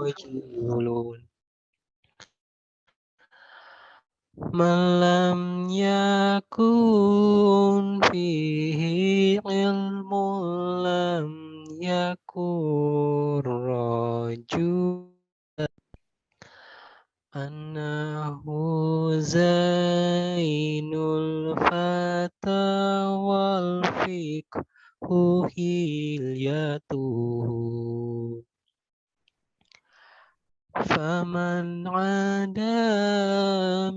rajulun malam yakun fihi ilmu lam yakur rajul Anahu zainul fata wal fiqhu hilyatuhu Faman ada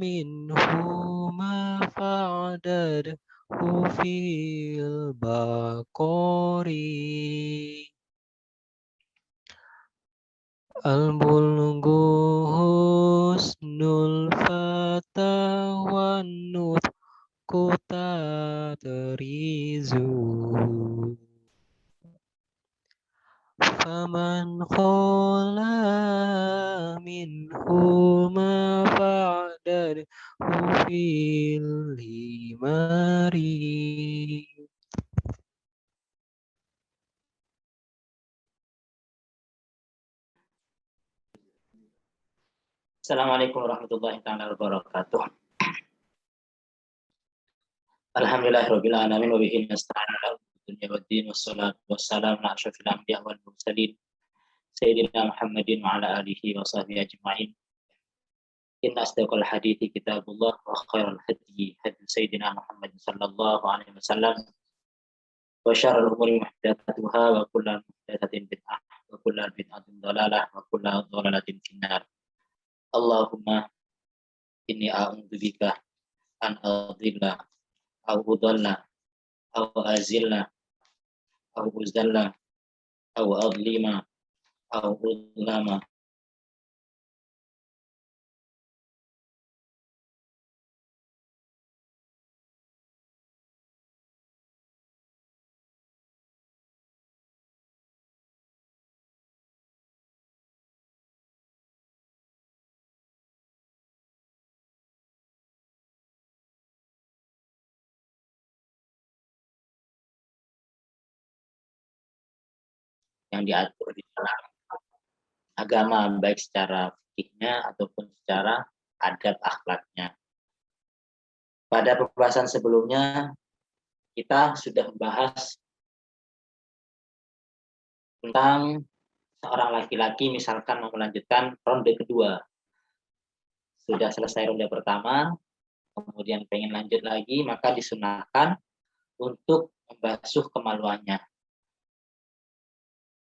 minhuma fa'adadhu fil baqari Al-bulghu husnul fata wan nutqu tatrizu Faman khala minhuma fa'adadhu fil himari Assalamualaikum warahmatullahi wabarakatuh. Alhamdulillahirabbil alamin wa bihi nasta'in ala dunya waddin wassalatu wassalamu ala asyrofil anbiya wal mursalin sayyidina Muhammadin wa ala alihi wa sahbihi ajma'in. Inna asdaqal hadithi kitabullah wa khairal hadi hadi sayyidina Muhammad sallallahu alaihi wasallam wa syarrul umuri muhdatsatuha wa kullu muhdatsatin bid'ah wa kullu bid'atin dhalalah wa kullu dhalalatin finnar. Allahumma inni a'udzubika an adilla au udalla au azilla au uzalla au adlima au udlama. Yang diatur di dalam agama, baik secara fikihnya ataupun secara adat akhlaknya. Pada pembahasan sebelumnya, kita sudah membahas tentang seorang laki-laki misalkan mau melanjutkan ronde kedua. Sudah selesai ronde pertama, kemudian pengen lanjut lagi, maka disunahkan untuk membasuh kemaluannya.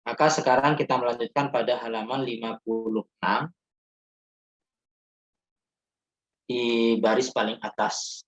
Maka sekarang kita melanjutkan pada halaman 56 di baris paling atas.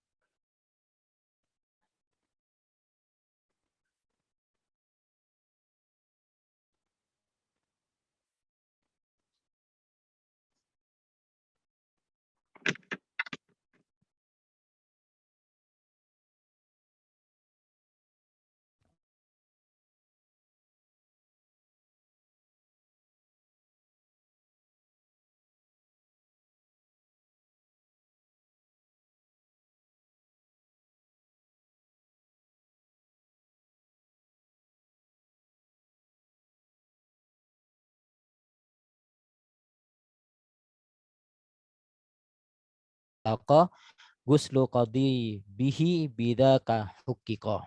Taqa guslu qadi bihi bidaka hukiko.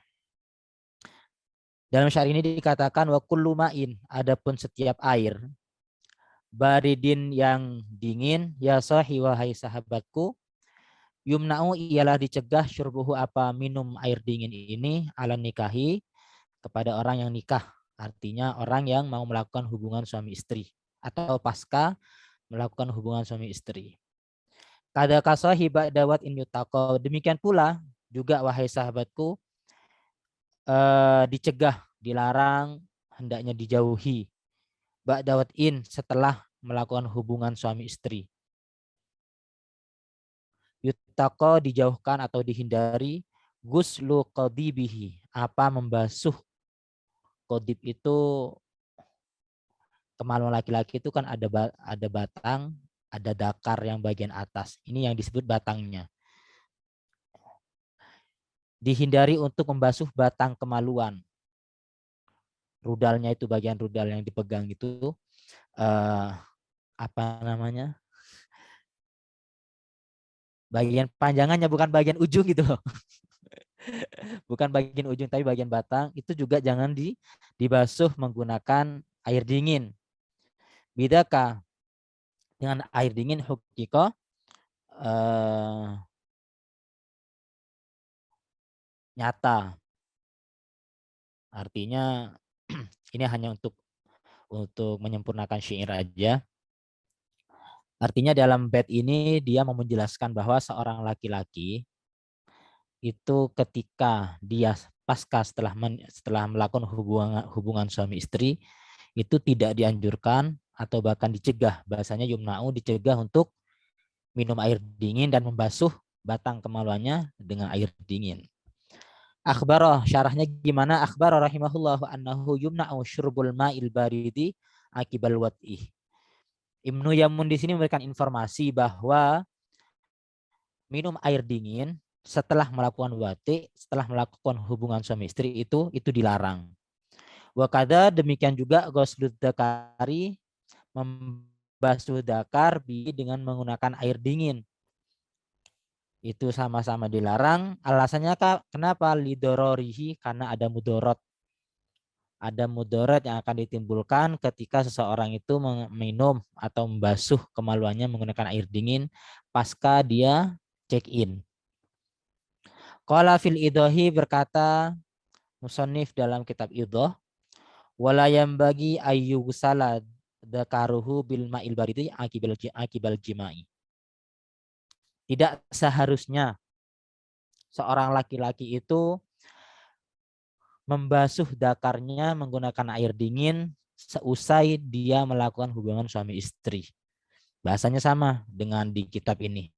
Dalam syair ini dikatakan wa kullu ma'in, adapun setiap air baridin yang dingin, ya sahi wahai sahabatku, yumna'u ialah dicegah syurbuhu apa minum air dingin ini ala nikahi kepada orang yang nikah, artinya orang yang mau melakukan hubungan suami istri atau pasca melakukan hubungan suami istri. Kada kasahi ba'dawat in yutaqo, demikian pula juga wahai sahabatku dicegah, dilarang, hendaknya dijauhi ba'dawat in setelah melakukan hubungan suami istri. Yutaqo dijauhkan atau dihindari, guslu qadibihi apa membasuh. Qadib itu kemaluan laki-laki itu kan ada batang, ada dakar yang bagian atas. Ini yang disebut batangnya. Dihindari untuk membasuh batang kemaluan. rudalnya itu, bagian rudal yang dipegang itu apa namanya? Bagian panjangannya, bukan bagian ujung gitu loh. Bukan bagian ujung tapi bagian batang, itu juga jangan dibasuh menggunakan air dingin. Bidakah dengan air dingin hukiko nyata. Artinya ini hanya untuk menyempurnakan syair aja. Artinya dalam bait ini dia mau menjelaskan bahwa seorang laki-laki itu ketika dia pasca setelah melakukan hubungan suami istri itu tidak dianjurkan atau bahkan dicegah, bahasanya yumna'u, dicegah untuk minum air dingin dan membasuh batang kemaluannya dengan air dingin. Akhbarah, syarahnya gimana? Akhbarah rahimahullahu annahu yumna'u syurbul ma'il baridi akibal wat'ih. Ibnu Yamun di sini memberikan informasi bahwa minum air dingin setelah melakukan wati, setelah melakukan hubungan suami istri itu dilarang. Wakada demikian juga ghuslud dzakari, membasuh dakar dengan menggunakan air dingin. Itu sama-sama dilarang. Alasannya kenapa? Lidororihi, karena ada mudorot. Ada mudarat yang akan ditimbulkan ketika seseorang itu minum atau membasuh kemaluannya menggunakan air dingin pasca dia check in. Qala fil idohi, berkata musannif dalam kitab idoh, wala yambagi ayyugusala dzakaruhu bil ma'il baridi akibal jima'i. Tidak seharusnya seorang laki-laki itu membasuh dakarnya menggunakan air dingin seusai dia melakukan hubungan suami istri. Bahasanya sama dengan di kitab ini.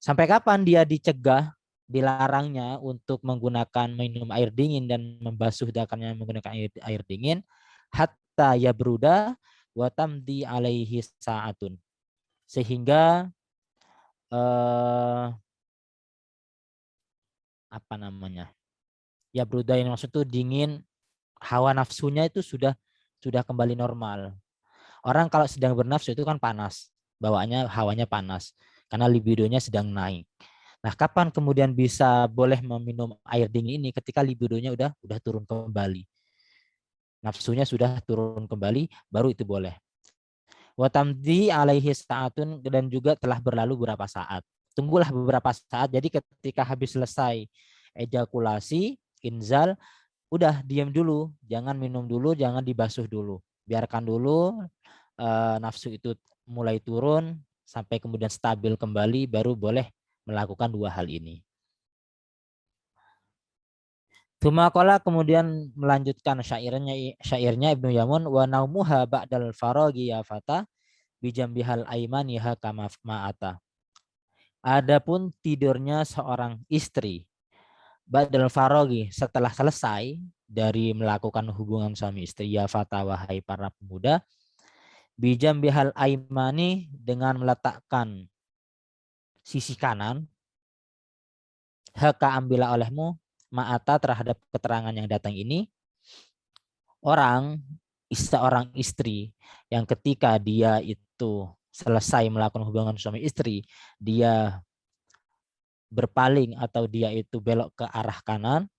Sampai kapan dia dicegah, dilarangnya untuk menggunakan minum air dingin dan membasuh dakarnya menggunakan air dingin? Hatta yabruda wa tamdi alaihi sa'atun. Sehingga apa namanya? Ya bruda, yang maksud itu dingin, hawa nafsunya itu sudah kembali normal. Orang kalau sedang bernafsu itu kan panas, bawaannya hawanya panas karena libidonya sedang naik. Nah, kapan kemudian bisa boleh meminum air dingin ini? Ketika libidonya udah turun kembali. Nafsunya sudah turun kembali, baru itu boleh. Wa tamdi alaihi sa'atun, dan juga telah berlalu beberapa saat. Tunggulah beberapa saat. Jadi ketika habis selesai ejakulasi, inzal, udah diam dulu, jangan minum dulu, jangan dibasuh dulu. Biarkan dulu nafsu itu mulai turun sampai kemudian stabil kembali, baru boleh melakukan dua hal ini. Tumakola kemudian melanjutkan syairnya Ibnu Yamun, wa naumuha ba'dal faragi ya fata bijambihal aimaniha kama ma'ata. Adapun tidurnya seorang istri ba'dal faragi, setelah selesai dari melakukan hubungan suami istri, ya fata, wahai para pemuda, bijambihal aimani, dengan meletakkan sisi kanan, haka ambillah olehmu, ma'ata, terhadap keterangan yang datang ini, seorang istri yang ketika dia itu selesai melakukan hubungan suami istri, dia berpaling atau dia itu belok ke arah kanan,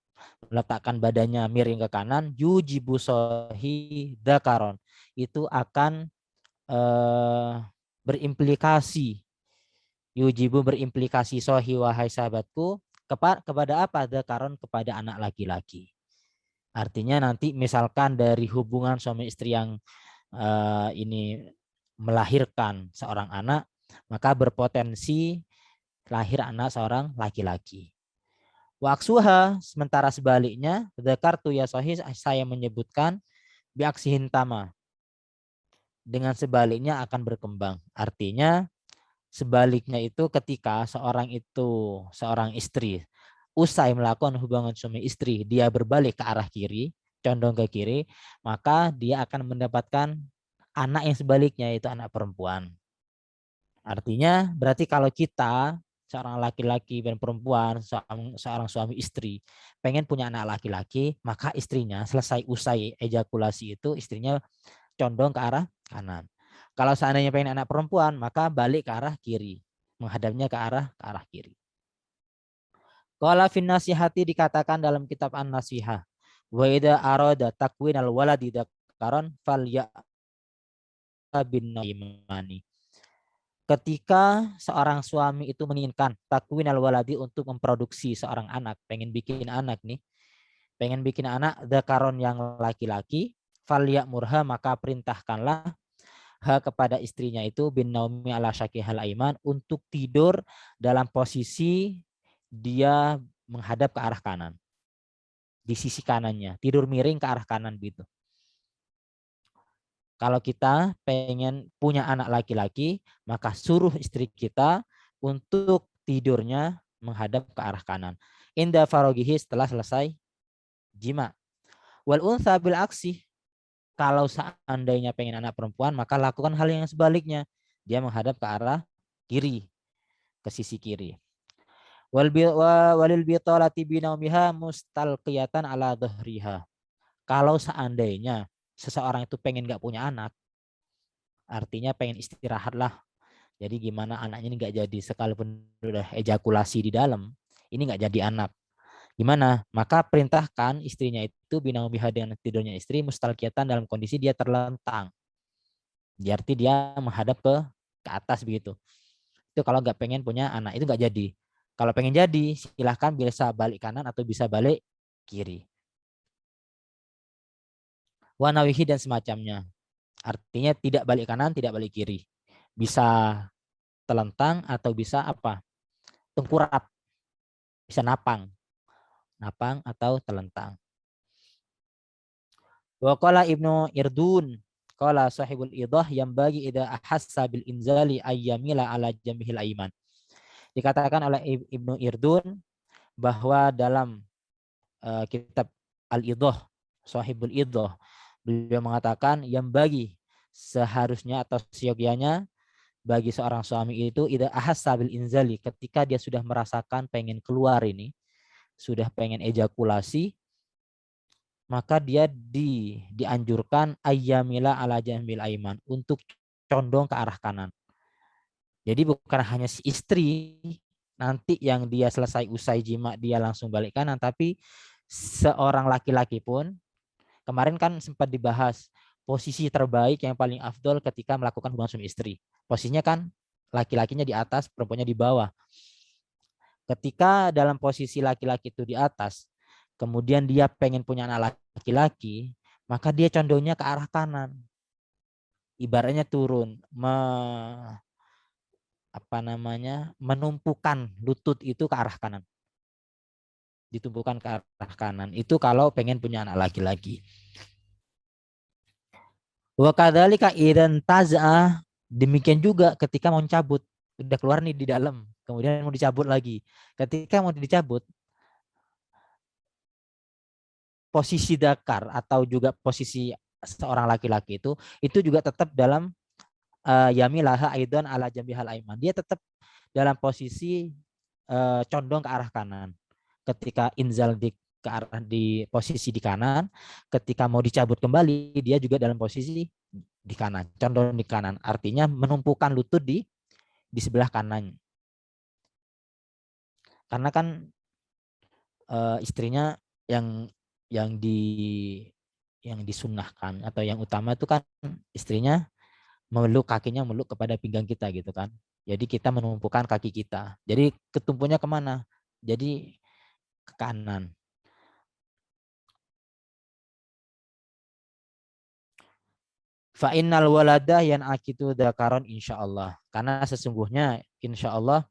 meletakkan badannya miring ke kanan, yujibu sohi dakaron, itu akan berimplikasi, yujibu berimplikasi sohi, wahai sahabatku, kepada apa? Dakaron, kepada anak laki-laki. Artinya nanti misalkan dari hubungan suami istri yang ini melahirkan seorang anak, maka berpotensi lahir anak seorang laki-laki. Waksuha, sementara sebaliknya, dzakartu ya sahih, saya menyebutkan biaksihin tama, dengan sebaliknya akan berkembang. Artinya sebaliknya itu ketika seorang istri usai melakukan hubungan suami istri, dia berbalik ke arah kiri, condong ke kiri, maka dia akan mendapatkan anak yang sebaliknya, yaitu anak perempuan. Artinya berarti kalau kita seorang laki-laki dan perempuan, seorang suami istri pengen punya anak laki-laki, maka istrinya selesai usai ejakulasi itu istrinya condong ke arah kanan. Kalau seandainya pengen anak perempuan, maka balik ke arah kiri, menghadapnya ke arah kiri. Qala fin nasihati dikatakan dalam kitab An-Nasihah, wa idza arada takwin al-waladi dzakaran falya bin imani. Ketika seorang suami itu menginginkan takwin al-waladi untuk memproduksi seorang anak, pengen bikin anak nih, pengen bikin anak dzakaron yang laki-laki, falya murha maka perintahkanlah kepada istrinya itu bin naumi ala syakihal aiman untuk tidur dalam posisi dia menghadap ke arah kanan. Di sisi kanannya, tidur miring ke arah kanan gitu. Kalau kita pengen punya anak laki-laki, maka suruh istri kita untuk tidurnya menghadap ke arah kanan. Inda farogihi setelah selesai jima. Wal untha bil aksi. Kalau seandainya pengen anak perempuan, maka lakukan hal yang sebaliknya. Dia menghadap ke arah kiri, ke sisi kiri. Walil bitolati binaumiha mustalqiyatan ala dhahriha. Kalau seandainya seseorang itu pengen nggak punya anak, artinya pengen istirahat lah. Jadi gimana anaknya ini nggak jadi, sekalipun udah ejakulasi di dalam, ini nggak jadi anak. Gimana? Maka perintahkan istrinya itu binaumiha dengan tidurnya istri mustalqiyatan dalam kondisi dia terlentang. Berarti dia menghadap ke atas begitu. Itu kalau nggak pengen punya anak, itu nggak jadi. Kalau pengen jadi, silahkan bisa balik kanan atau bisa balik kiri. Wanawihi dan semacamnya. Artinya tidak balik kanan, tidak balik kiri. Bisa telentang atau bisa apa? Tengkurap. Bisa napang. Napang atau telentang. Wa qala Ibnu Irdun, qala sahibul idah yang bagi idza ahassa bil inzali ayyamila ala jamihil aiman. Dikatakan oleh Ibnu Irdun bahwa dalam kitab Al-Idah, Sahibul Idah, beliau mengatakan yang bagi seharusnya atau seyogianya bagi seorang suami itu idza ahassa bil inzali, ketika dia sudah merasakan pengen keluar ini, sudah pengen ejakulasi, maka dia dianjurkan ayyamila ala jambil aiman, untuk condong ke arah kanan. Jadi bukan hanya si istri nanti yang dia selesai usai jima dia langsung balik kanan, tapi seorang laki-laki pun, kemarin kan sempat dibahas posisi terbaik yang paling afdol ketika melakukan hubungan suami istri. Posisinya kan laki-lakinya di atas, perempuannya di bawah. Ketika dalam posisi laki-laki itu di atas, kemudian dia pengen punya anak laki-laki, maka dia condongnya ke arah kanan. Ibaratnya turun, menumpukan lutut itu ke arah kanan. Ditumpukan ke arah kanan. Itu kalau pengen punya anak laki-laki. Wa kadzalika idzan taz'a, demikian juga ketika mau cabut, udah keluar nih di dalam, kemudian mau dicabut lagi. Ketika mau dicabut, posisi dakar atau juga posisi seorang laki-laki itu juga tetap dalam yamilaha aidan ala jambihal aiman. Dia tetap dalam posisi condong ke arah kanan. Ketika inzal ke arah di posisi di kanan, ketika mau dicabut kembali dia juga dalam posisi di kanan, condong di kanan. Artinya menumpukan lutut di sebelah kanan. Karena kan istrinya yang disunnahkan atau yang utama itu kan istrinya meluk kakinya, meluk kepada pinggang kita gitu kan. Jadi kita menumpukan kaki kita. Jadi ketumpunya kemana? Jadi ke kanan. Fa innal walada yan akitu dzakaron insyaallah. Karena sesungguhnya insyaallah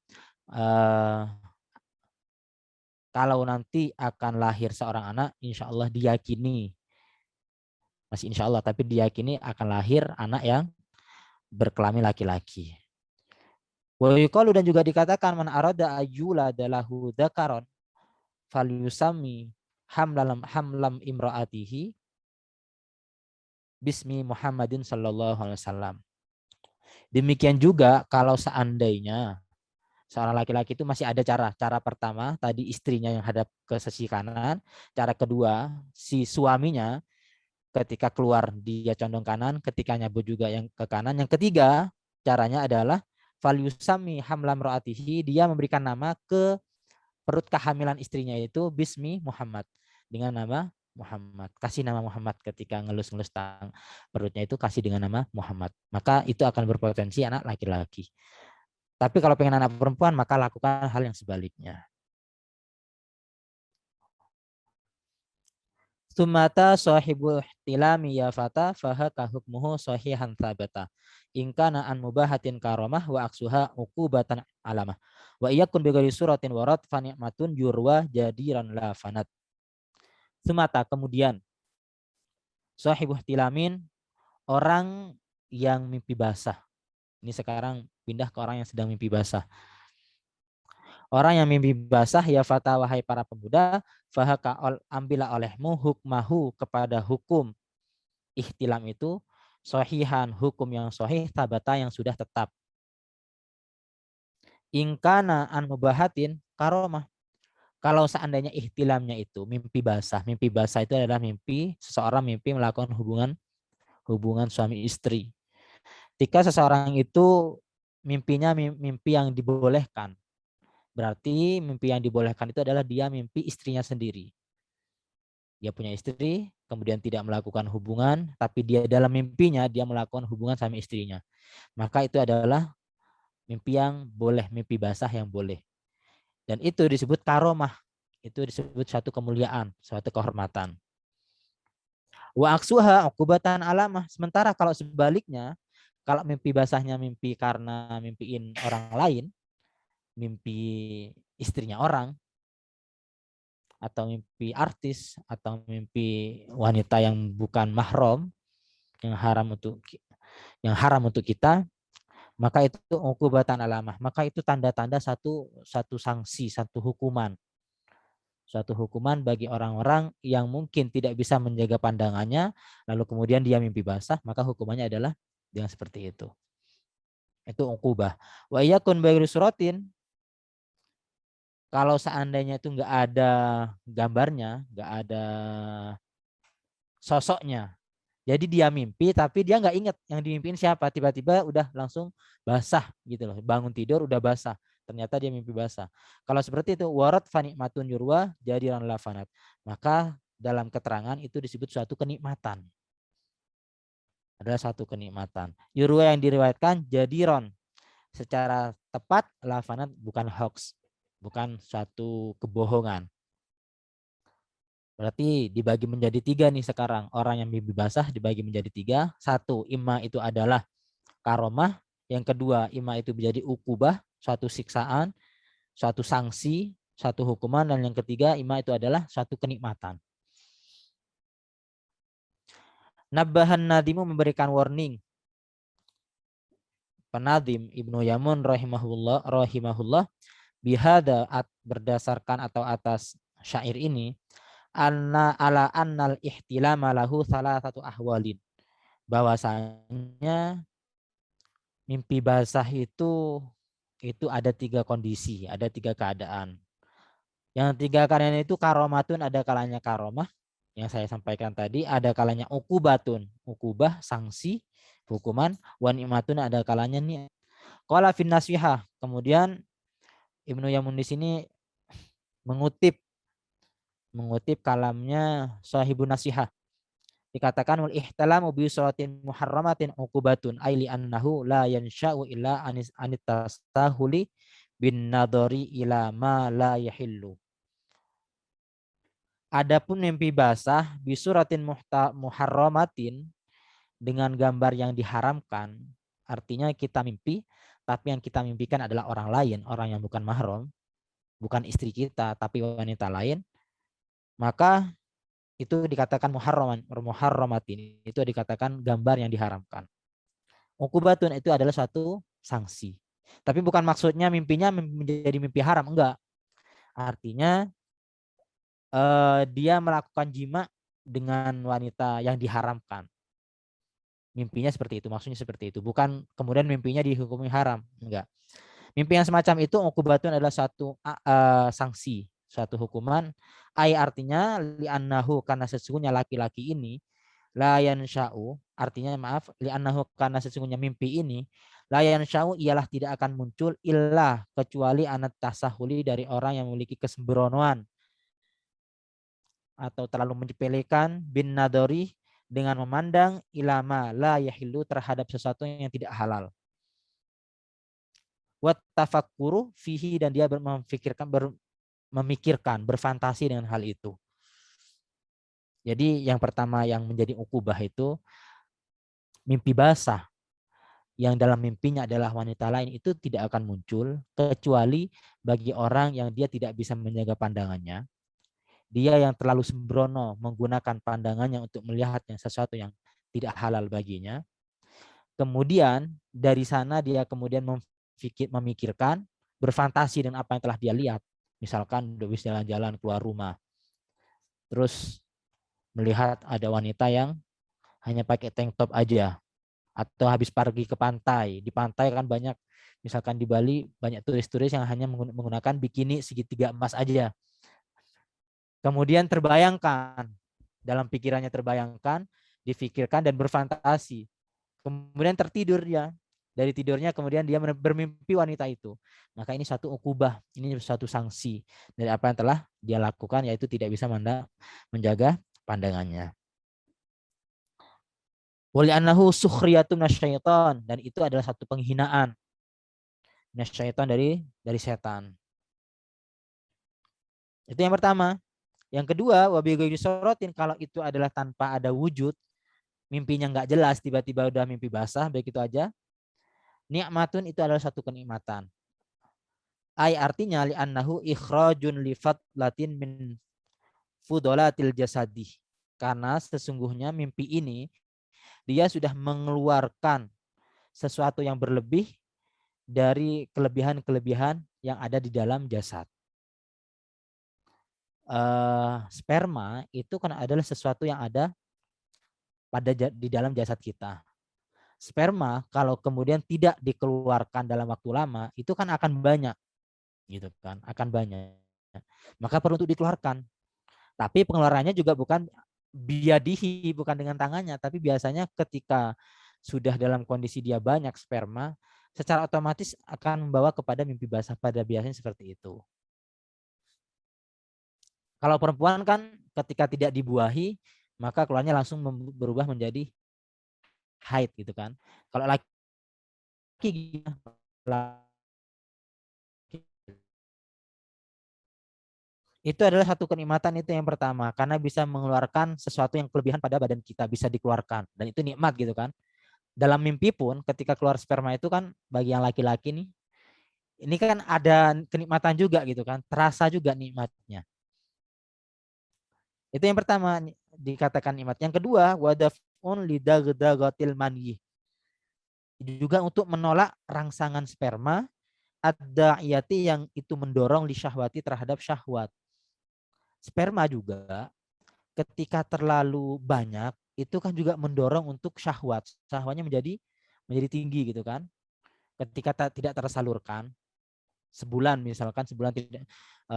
kalau nanti akan lahir seorang anak, insyaallah diyakini, masih insyaallah, tapi diyakini akan lahir anak yang berkelamin laki-laki. Wa yuqalu, dan juga dikatakan man arada ayyula dalahu dzakaron falyusami hamlam imraatihi bismi Muhammadin sallallahu alaihi wasallam. Demikian juga kalau seandainya Seorang laki-laki itu masih ada cara. Cara pertama tadi istrinya yang hadap ke sisi kanan. Cara kedua si suaminya ketika keluar dia condong kanan, ketika nyabut juga yang ke kanan. Yang ketiga caranya adalah falyusami hamlam ro'atihi, dia memberikan nama ke perut kehamilan istrinya itu bismi Muhammad, dengan nama Muhammad. Kasih nama Muhammad ketika ngelus-ngelus perutnya itu kasih dengan nama Muhammad. Maka itu akan berpotensi anak laki-laki. Tapi kalau pengen anak perempuan maka lakukan hal yang sebaliknya. Sumata sahibul ihtilami ya fata faha kahukmuhu sahihan thabata. Ingkana an mubahatin karomah wa aksuha uqubatan alamah. Wa iyakun bigari suratin warat fani'matun yurwa jadiran la fanat. Sumata kemudian sahibul ihtilamin, orang yang mimpi basah. Ini sekarang pindah ke orang yang sedang mimpi basah. Orang yang mimpi basah ya fata wahai para pemuda, fahaka ambillah olehmu hukmahu kepada hukum ihtilam itu sohihan, hukum yang sohih, tabata yang sudah tetap. Ingkana an mubahatin karomah. Kalau seandainya ihtilamnya itu mimpi basah itu adalah mimpi seseorang mimpi melakukan hubungan suami istri. Jika seseorang itu mimpinya mimpi yang dibolehkan, berarti mimpi yang dibolehkan itu adalah dia mimpi istrinya sendiri. Dia punya istri, kemudian tidak melakukan hubungan, tapi dia dalam mimpinya dia melakukan hubungan sama istrinya. Maka itu adalah mimpi yang boleh, mimpi basah yang boleh. Dan itu disebut karomah. Itu disebut suatu kemuliaan, suatu kehormatan. Wa aksuha uqubatan alamah. Sementara kalau sebaliknya, kalau mimpi basahnya mimpi karena mimpiin orang lain, mimpi istrinya orang, atau mimpi artis, atau mimpi wanita yang bukan mahram, yang haram untuk kita, maka itu uqubatan alamah. Maka itu tanda-tanda satu sanksi, satu hukuman. Suatu hukuman bagi orang-orang yang mungkin tidak bisa menjaga pandangannya, lalu kemudian dia mimpi basah, maka hukumannya adalah dengan seperti itu. Itu uqubah. Wa iyakun bairu suratin, kalau seandainya itu nggak ada gambarnya, nggak ada sosoknya, jadi dia mimpi tapi dia nggak ingat yang dimimpiin siapa, tiba-tiba udah langsung basah gitu loh, bangun tidur udah basah, ternyata dia mimpi basah. Kalau seperti itu warat fanikmatun yurwa jadiran lafanat, maka dalam keterangan itu disebut suatu kenikmatan, adalah satu kenikmatan. Yurwa yang diriwayatkan jadiron, secara tepat lafanat bukan hoax, bukan suatu kebohongan. Berarti dibagi menjadi 3 nih sekarang. Orang yang mimpi basah dibagi menjadi 3. 1, imma itu adalah karomah. Yang kedua, imma itu menjadi ukubah, suatu siksaan, suatu sanksi, suatu hukuman. Dan yang ketiga, imma itu adalah suatu kenikmatan. Nabbahan nadimu memberikan warning. Penadim Ibnu Yamun rahimahullah bihada berdasarkan atau atas syair ini, ala annal ihtilama lahu salah satu ahwalin, bahwasanya mimpi basah itu ada 3 kondisi, ada 3 keadaan. Yang 3 keadaan itu karomatun, ada kalanya karomah yang saya sampaikan tadi, ada kalanya ukubatun, ukubah sanksi hukuman, wanimatun ada kalanya nih. Qala fin nasihah, kemudian Ibnu Yamun di sini mengutip kalamnya Sahibun Nasihah. Dikatakan wal ihtalamu bi salatin muharramatin uqubatun aili annahu la yansha'u illa anit tasahuli bin nadari ila ma la yahillu. Adapun mimpi basah bi suratin muharramatin, dengan gambar yang diharamkan, artinya kita mimpi tapi yang kita mimpikan adalah orang lain, orang yang bukan mahram, bukan istri kita tapi wanita lain, maka itu dikatakan muharramatin, itu dikatakan gambar yang diharamkan. Uqubatun itu adalah suatu sanksi. Tapi bukan maksudnya mimpinya menjadi mimpi haram, enggak. Artinya dia melakukan jima dengan wanita yang diharamkan. Mimpinya seperti itu, maksudnya seperti itu. Bukan kemudian mimpinya dihukumi haram, enggak. Mimpi yang semacam itu uqubatun adalah suatu sanksi, suatu hukuman. Ai artinya li'annahu, karena sesungguhnya laki-laki ini, la yansha'u, artinya maaf, li'annahu, karena sesungguhnya mimpi ini, la yansha'u, ialah tidak akan muncul illa, kecuali anat tasahuli, dari orang yang memiliki kesembronoan atau terlalu menyepelekan, bin nadori, dengan memandang, ilama la yahillu, terhadap sesuatu yang tidak halal. Wat tafakkuru fihi, dan dia memikirkan, berfantasi dengan hal itu. Jadi yang pertama yang menjadi ukubah itu mimpi basah, yang dalam mimpinya adalah wanita lain, itu tidak akan muncul kecuali bagi orang yang dia tidak bisa menjaga pandangannya. Dia yang terlalu sembrono menggunakan pandangannya untuk melihatnya sesuatu yang tidak halal baginya. Kemudian dari sana dia kemudian memikirkan, berfantasi dengan apa yang telah dia lihat. Misalkan udah bisa jalan-jalan keluar rumah, terus melihat ada wanita yang hanya pakai tank top aja, atau habis pergi ke pantai. Di pantai kan banyak, misalkan di Bali banyak turis-turis yang hanya menggunakan bikini segitiga emas aja. Kemudian terbayangkan, dalam pikirannya terbayangkan, difikirkan dan berfantasi. Kemudian tertidur dia. Dari tidurnya kemudian dia bermimpi wanita itu. Maka ini satu ukubah, ini satu sanksi dari apa yang telah dia lakukan, yaitu tidak bisa menjaga pandangannya. Wali annahu sukhriyatun minasyaiton, dan itu adalah satu penghinaan minasyaiton, dari setan. Itu yang pertama. Yang kedua, wabi ghairi sorotin, kalau itu adalah tanpa ada wujud, mimpinya nggak jelas, tiba-tiba udah mimpi basah, baik itu aja. Nikmatun, itu adalah satu kenikmatan. Ai artinya li'annahu ikhrajun li fadlatin min fudolatil jasadi. Karena sesungguhnya mimpi ini dia sudah mengeluarkan sesuatu yang berlebih dari kelebihan-kelebihan yang ada di dalam jasad. Sperma itu kan adalah sesuatu yang ada di dalam jasad kita. Sperma kalau kemudian tidak dikeluarkan dalam waktu lama, itu kan akan banyak, gitu kan, akan banyak. Maka perlu untuk dikeluarkan. Tapi pengeluarannya juga bukan biadihi, bukan dengan tangannya, tapi biasanya ketika sudah dalam kondisi dia banyak sperma, secara otomatis akan membawa kepada mimpi basah, pada biasanya seperti itu. Kalau perempuan kan ketika tidak dibuahi, maka keluarnya langsung berubah menjadi haid, gitu kan. Kalau laki itu adalah satu kenikmatan, itu yang pertama, karena bisa mengeluarkan sesuatu yang kelebihan pada badan kita, bisa dikeluarkan, dan itu nikmat, gitu kan. Dalam mimpi pun ketika keluar sperma itu kan bagi yang laki-laki nih, ini kan ada kenikmatan juga, gitu kan, terasa juga nikmatnya. Itu yang pertama dikatakan nikmat. Yang kedua, wadafun lidagdagatil manyi, juga untuk menolak rangsangan sperma, ad-da'iyati, yang itu mendorong li syahwati, terhadap syahwat. Sperma juga ketika terlalu banyak itu kan juga mendorong untuk syahwat. Syahwatnya menjadi tinggi, gitu kan. Ketika tidak tersalurkan, sebulan misalkan, sebulan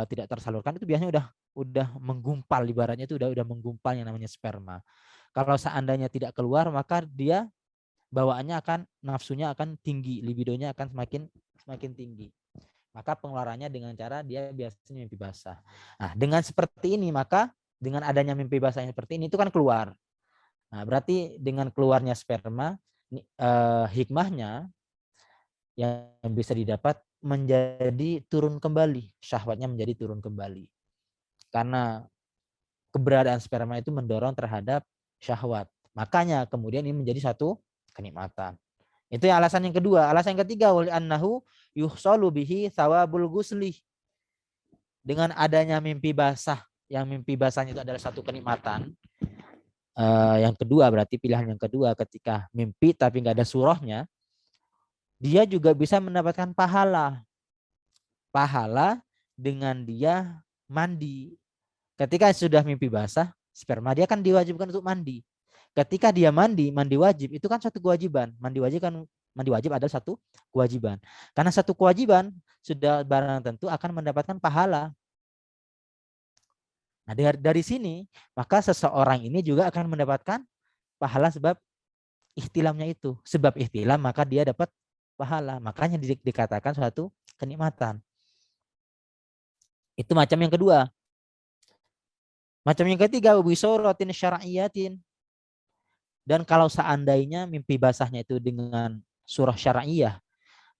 tidak tersalurkan, itu biasanya udah menggumpal, ibaratnya itu udah menggumpal yang namanya sperma. Kalau seandainya tidak keluar, maka dia bawaannya nafsunya akan tinggi, libidonya akan semakin tinggi. Maka pengeluarannya dengan cara dia biasanya mimpi basah. Nah, dengan seperti ini, maka dengan adanya mimpi basah yang seperti ini itu kan keluar. Nah, berarti dengan keluarnya sperma, hikmahnya yang bisa didapat menjadi turun kembali, syahwatnya menjadi turun kembali. Karena keberadaan sperma itu mendorong terhadap syahwat. Makanya kemudian ini menjadi satu kenikmatan. Itu yang alasan yang kedua. Alasan yang ketiga, wali annahu yuhsalu bihi thawabul ghusli. Dengan adanya mimpi basah, yang mimpi basahnya itu adalah satu kenikmatan. Yang kedua, berarti pilihan yang kedua, ketika mimpi tapi nggak ada surahnya, dia juga bisa mendapatkan pahala. Pahala dengan dia mandi. Ketika sudah mimpi basah, sperma, dia kan diwajibkan untuk mandi. Ketika dia mandi wajib, itu kan suatu kewajiban. Mandi wajib kan mandi wajib adalah satu kewajiban. Karena satu kewajiban sudah barang tentu akan mendapatkan pahala. Nah, dari sini maka seseorang ini juga akan mendapatkan pahala sebab ihtilamnya itu. Sebab ihtilam maka dia dapat pahala. Makanya dikatakan suatu kenikmatan. Itu macam yang kedua. Macam yang ketiga, wisorotin syar'iyatin. Dan kalau seandainya mimpi basahnya itu dengan surah syar'iyah,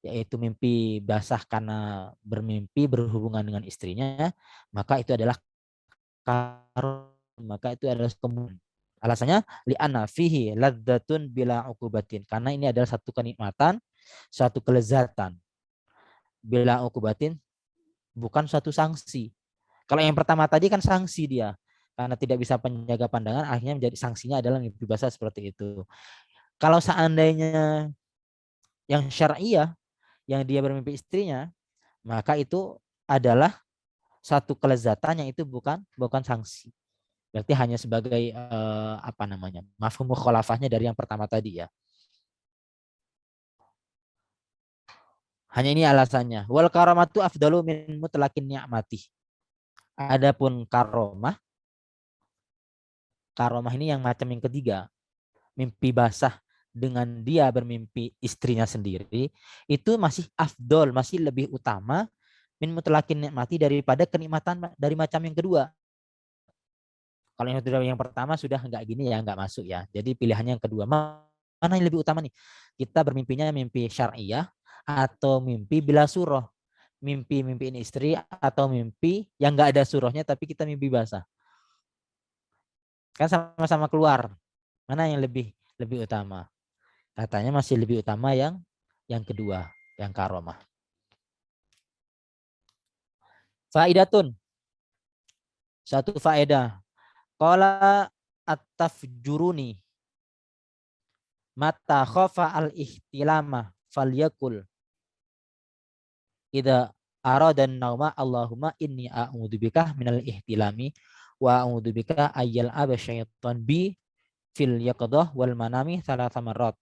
yaitu mimpi basah karena bermimpi berhubungan dengan istrinya, maka itu adalah maka itu adalah kemudian. Alasannya li'anna fihi ladzatun bila uqubatin, karena ini adalah satu kenikmatan, satu kelezatan. Bila uqubatin bukan suatu sanksi. Kalau yang pertama tadi kan sanksi dia, karena tidak bisa menjaga pandangan, akhirnya menjadi sanksinya adalah mimpi basah seperti itu. Kalau seandainya yang syariah, yang dia bermimpi istrinya, maka itu adalah satu kelezatan yang itu bukan sanksi. Berarti hanya sebagai mafhum mukhalafahnya dari yang pertama tadi ya. Hanya ini alasannya. Wal karamatu afdalu min mutlaqin ni'mati. Adapun karomah ini yang macam yang ketiga. Mimpi basah dengan dia bermimpi istrinya sendiri, itu masih afdol, masih lebih utama min mutlaqin nikmati daripada kenikmatan dari macam yang kedua. Kalau yang pertama sudah enggak gini ya, enggak masuk ya. Jadi pilihannya yang kedua. Mana yang lebih utama nih? Kita bermimpinya mimpi syariah atau mimpi bila surah. Mimpi ini istri atau mimpi yang enggak ada surahnya tapi kita mimpi basah. Kan sama-sama keluar. Mana yang lebih utama? Katanya masih lebih utama yang kedua, yang karomah. Faidatun. Satu faedah. Qala at-tafjuruni. Mata khafa al-ihtilama falyakul. Idza arada an-nauma Allahumma inni a'udzubika minal ihtilami wa a'udzubika ayyal aba syaitan bi fil yaqdah wal manami thalatha marrat.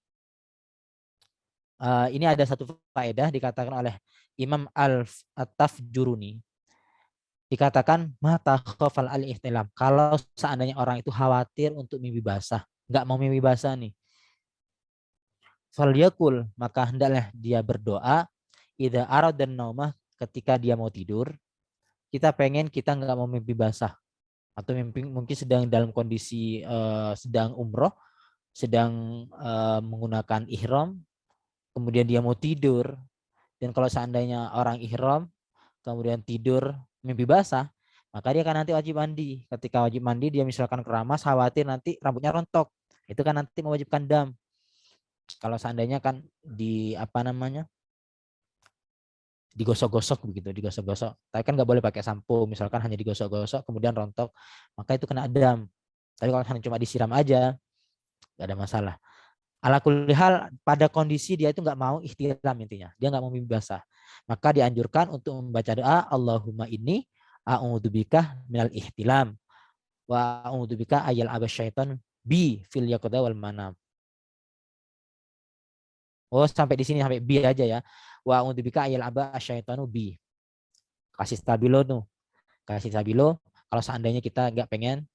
Ini ada satu faedah dikatakan oleh Imam At-Tafjuruni. Dikatakan mata khafal al-ihtilam. Kalau seandainya orang itu khawatir untuk mimpi basah, enggak mau mimpi basah nih. Falyakul, maka hendaklah dia berdoa idza aradan naumah, ketika dia mau tidur. Kita pengen kita enggak mau mimpi basah atau mimpi mungkin sedang dalam kondisi sedang umroh, sedang menggunakan ihram, kemudian dia mau tidur. Dan kalau seandainya orang ihram kemudian tidur mimpi basah, maka dia kan nanti wajib mandi. Ketika wajib mandi dia misalkan keramas, khawatir nanti rambutnya rontok. Itu kan nanti mewajibkan dam. Kalau seandainya kan digosok-gosok begitu, digosok-gosok. Tapi kan nggak boleh pakai sampo, misalkan hanya digosok-gosok kemudian rontok, maka itu kena dam. Tapi kalau hanya cuma disiram aja, nggak ada masalah. Ala kulli hal, pada kondisi dia itu nggak mau ihtilam intinya, dia nggak mau mimpi basah, maka dianjurkan untuk membaca doa Allahumma inni a'udzubika minal ihtilam wa a'udzubika ayyal aba syaitan bi fil yaqda wal manam. Oh, sampai di sini, sampai bi aja ya. Wa a'udzubika ayyal aba syaitanu bi. Kasih stabilo tuh. Kasih stabilo kalau seandainya kita nggak pengen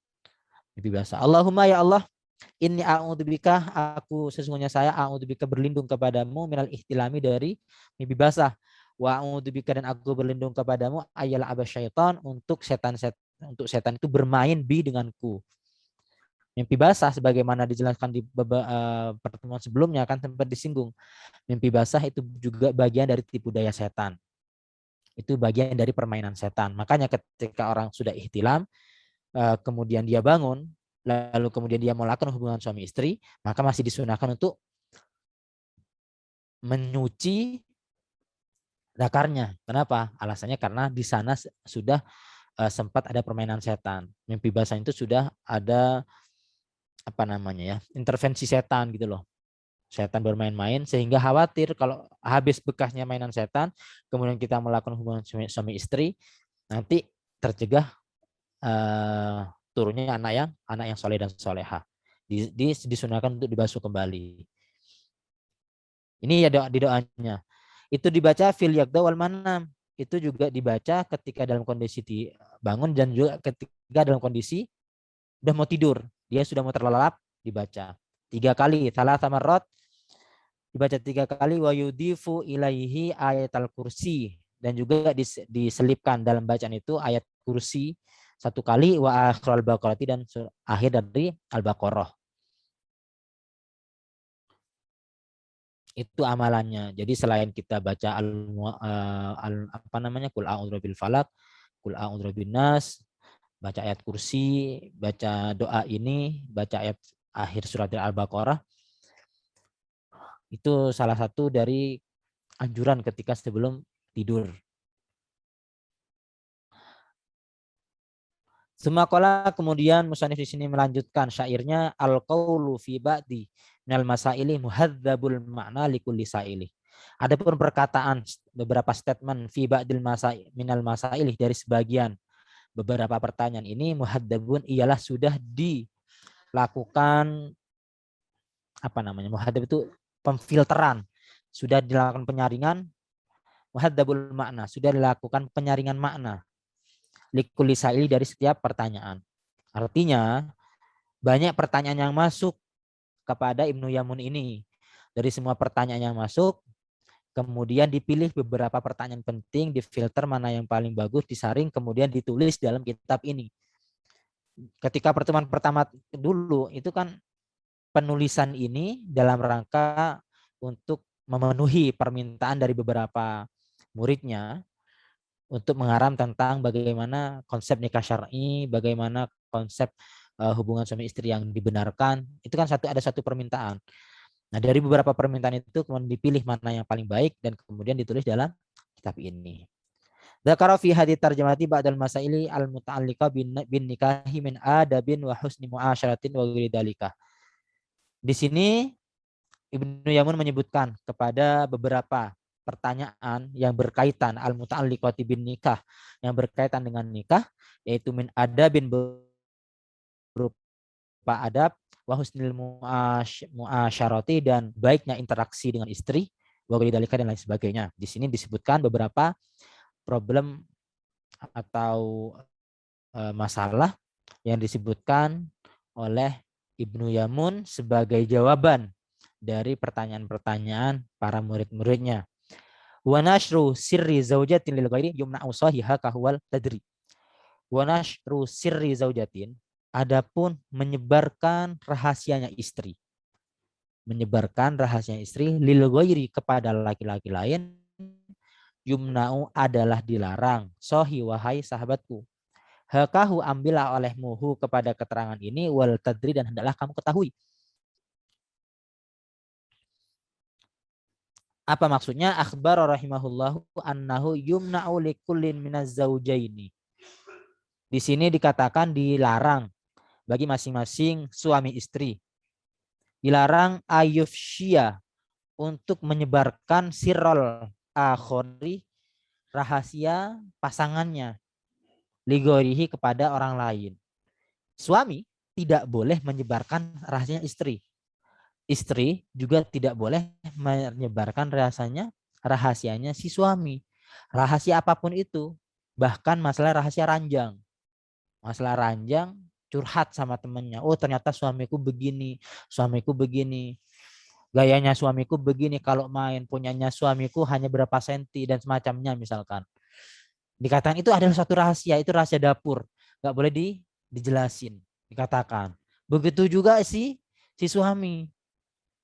mimpi basah. Allahumma ya Allah, inni a'udzubika, aku sesungguhnya saya a'udzubika berlindung kepadamu minal ihtilami, dari mimpi basah. Wa a'udzubika, dan aku berlindung kepadamu ayyal aba syaitan, untuk setan itu bermain bi denganku. Mimpi basah sebagaimana dijelaskan di pertemuan sebelumnya kan sempat disinggung. Mimpi basah itu juga bagian dari tipu daya setan. Itu bagian dari permainan setan. Makanya ketika orang sudah ihtilam, kemudian dia bangun, lalu kemudian dia melakukan hubungan suami istri, maka masih disunahkan untuk menyuci zakarnya. Kenapa? Alasannya karena di sana sudah sempat ada permainan setan. Mimpi basah itu sudah ada intervensi setan gitu loh. Setan bermain-main sehingga khawatir kalau habis bekasnya mainan setan, kemudian kita melakukan hubungan suami istri, nanti tercegah turunnya anak yang soleh dan soleha. Disunahkan untuk dibasuh kembali. Ini ya doa di doanya. Itu dibaca fil yaqda wal manam. Itu juga dibaca ketika dalam kondisi bangun dan juga ketika dalam kondisi udah mau tidur. Dia sudah mau terlelap, dibaca 3 kali. Salah sama rot dibaca 3 kali. Wa yudifu ilaihi ayatal kursi. Dan juga diselipkan dalam bacaan itu ayat kursi 1 kali, wa akhir al-baqarah dan akhir dari al-baqarah. Itu amalannya. Jadi selain kita baca qul a'udzu birabbil falaq, qul a'udzu birabbin nas, baca ayat kursi, baca doa ini, baca ayat akhir surat Al-Baqarah, itu salah satu dari anjuran ketika sebelum tidur. Semakala kemudian musannif di sini melanjutkan syairnya al-qaulu fi ba'di minal masaili muhadzabul ma'na likulli saili. Adapun perkataan beberapa statement fi ba'dil minal masaili dari sebagian beberapa pertanyaan ini muhadzabun ialah sudah dilakukan muhadzab itu pemfilteran, sudah dilakukan penyaringan, muhadzabul makna, sudah dilakukan penyaringan makna likulli saili dari setiap pertanyaan. Artinya banyak pertanyaan yang masuk kepada Ibnu Yamun ini. Dari semua pertanyaan yang masuk, kemudian dipilih beberapa pertanyaan penting, difilter mana yang paling bagus, disaring, kemudian ditulis dalam kitab ini. Ketika pertemuan pertama dulu, itu kan penulisan ini dalam rangka untuk memenuhi permintaan dari beberapa muridnya untuk mengaram tentang bagaimana konsep nikah syar'i, bagaimana konsep hubungan suami istri yang dibenarkan. Itu kan ada satu permintaan. Nah, dari beberapa permintaan itu kemudian dipilih mana yang paling baik dan kemudian ditulis dalam kitab ini. Dzakara fi hadits tarjamati ba'dal masaili al-muta'alliqa bin nikahi min adabin wa husni mu'asyaratin wa ghairi dzalika. Di sini Ibnu Yamun menyebutkan kepada beberapa pertanyaan yang berkaitan al-muta'alliqati bin nikah, yang berkaitan dengan nikah, yaitu min adabin berupa adab, wa husnil mu'asyarati dan baiknya interaksi dengan istri, wa ghairi dzalika dan lain sebagainya. Di sini disebutkan beberapa problem atau masalah yang disebutkan oleh Ibnu Yamun sebagai jawaban dari pertanyaan-pertanyaan para murid-muridnya. Wa nashru sirri zaujatin lil ghairi yumna'u sahiha kahwal tadri. Wa nashru sirri zaujatin, adapun menyebarkan rahasianya istri. Menyebarkan rahasia istri lil ghairi kepada laki-laki lain yumna'u adalah dilarang. Sohi wahai sahabatku. Hakahu ambillah olehmuhu kepada keterangan ini wal tadri dan hendaklah kamu ketahui. Apa maksudnya? Akhbar rahimahullahu annahu yumna'u likullin minaz zaujaini. Di sini dikatakan dilarang bagi masing-masing suami istri. Dilarang ayufsya untuk menyebarkan sirrol akhori, rahasia pasangannya, ligorihi kepada orang lain. Suami tidak boleh menyebarkan rahasianya istri. Istri juga tidak boleh menyebarkan rahasianya si suami. Rahasia apapun itu, bahkan masalah rahasia ranjang. Masalah ranjang curhat sama temannya. Oh, ternyata suamiku begini, gayanya suamiku begini, kalau main punyanya suamiku hanya berapa senti dan semacamnya misalkan. Dikatakan itu adalah suatu rahasia, itu rahasia dapur, nggak boleh dijelasin, dikatakan. Begitu juga si suami.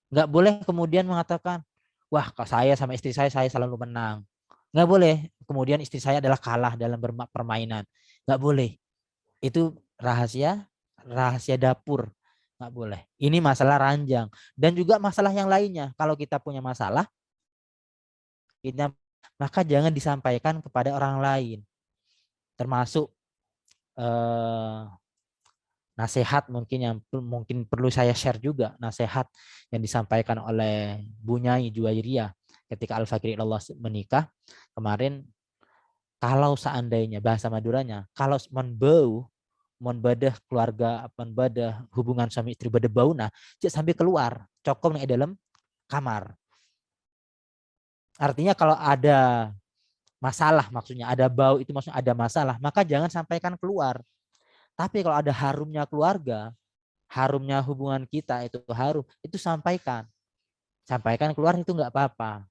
Nggak boleh kemudian mengatakan, wah saya sama istri saya selalu menang. Nggak boleh. Kemudian istri saya adalah kalah dalam permainan. Nggak boleh. Itu rahasia dapur. Nggak boleh. Ini masalah ranjang. Dan juga masalah yang lainnya. Kalau kita punya masalah, maka jangan disampaikan kepada orang lain. Termasuk nasihat mungkin yang perlu saya share juga, nasihat yang disampaikan oleh Bu Nyai Juwairiyah ketika Al-Fakir Allah menikah kemarin. Kalau seandainya bahasa Maduranya, kalau mon badah keluarga, badah hubungan suami istri badah bauna, cek sampai keluar, cokom di dalam kamar. Artinya kalau ada masalah, maksudnya ada bau, itu maksudnya ada masalah, maka jangan sampaikan keluar. Tapi kalau ada harumnya keluarga, harumnya hubungan kita itu harum, itu sampaikan. Sampaikan keluar itu nggak apa-apa.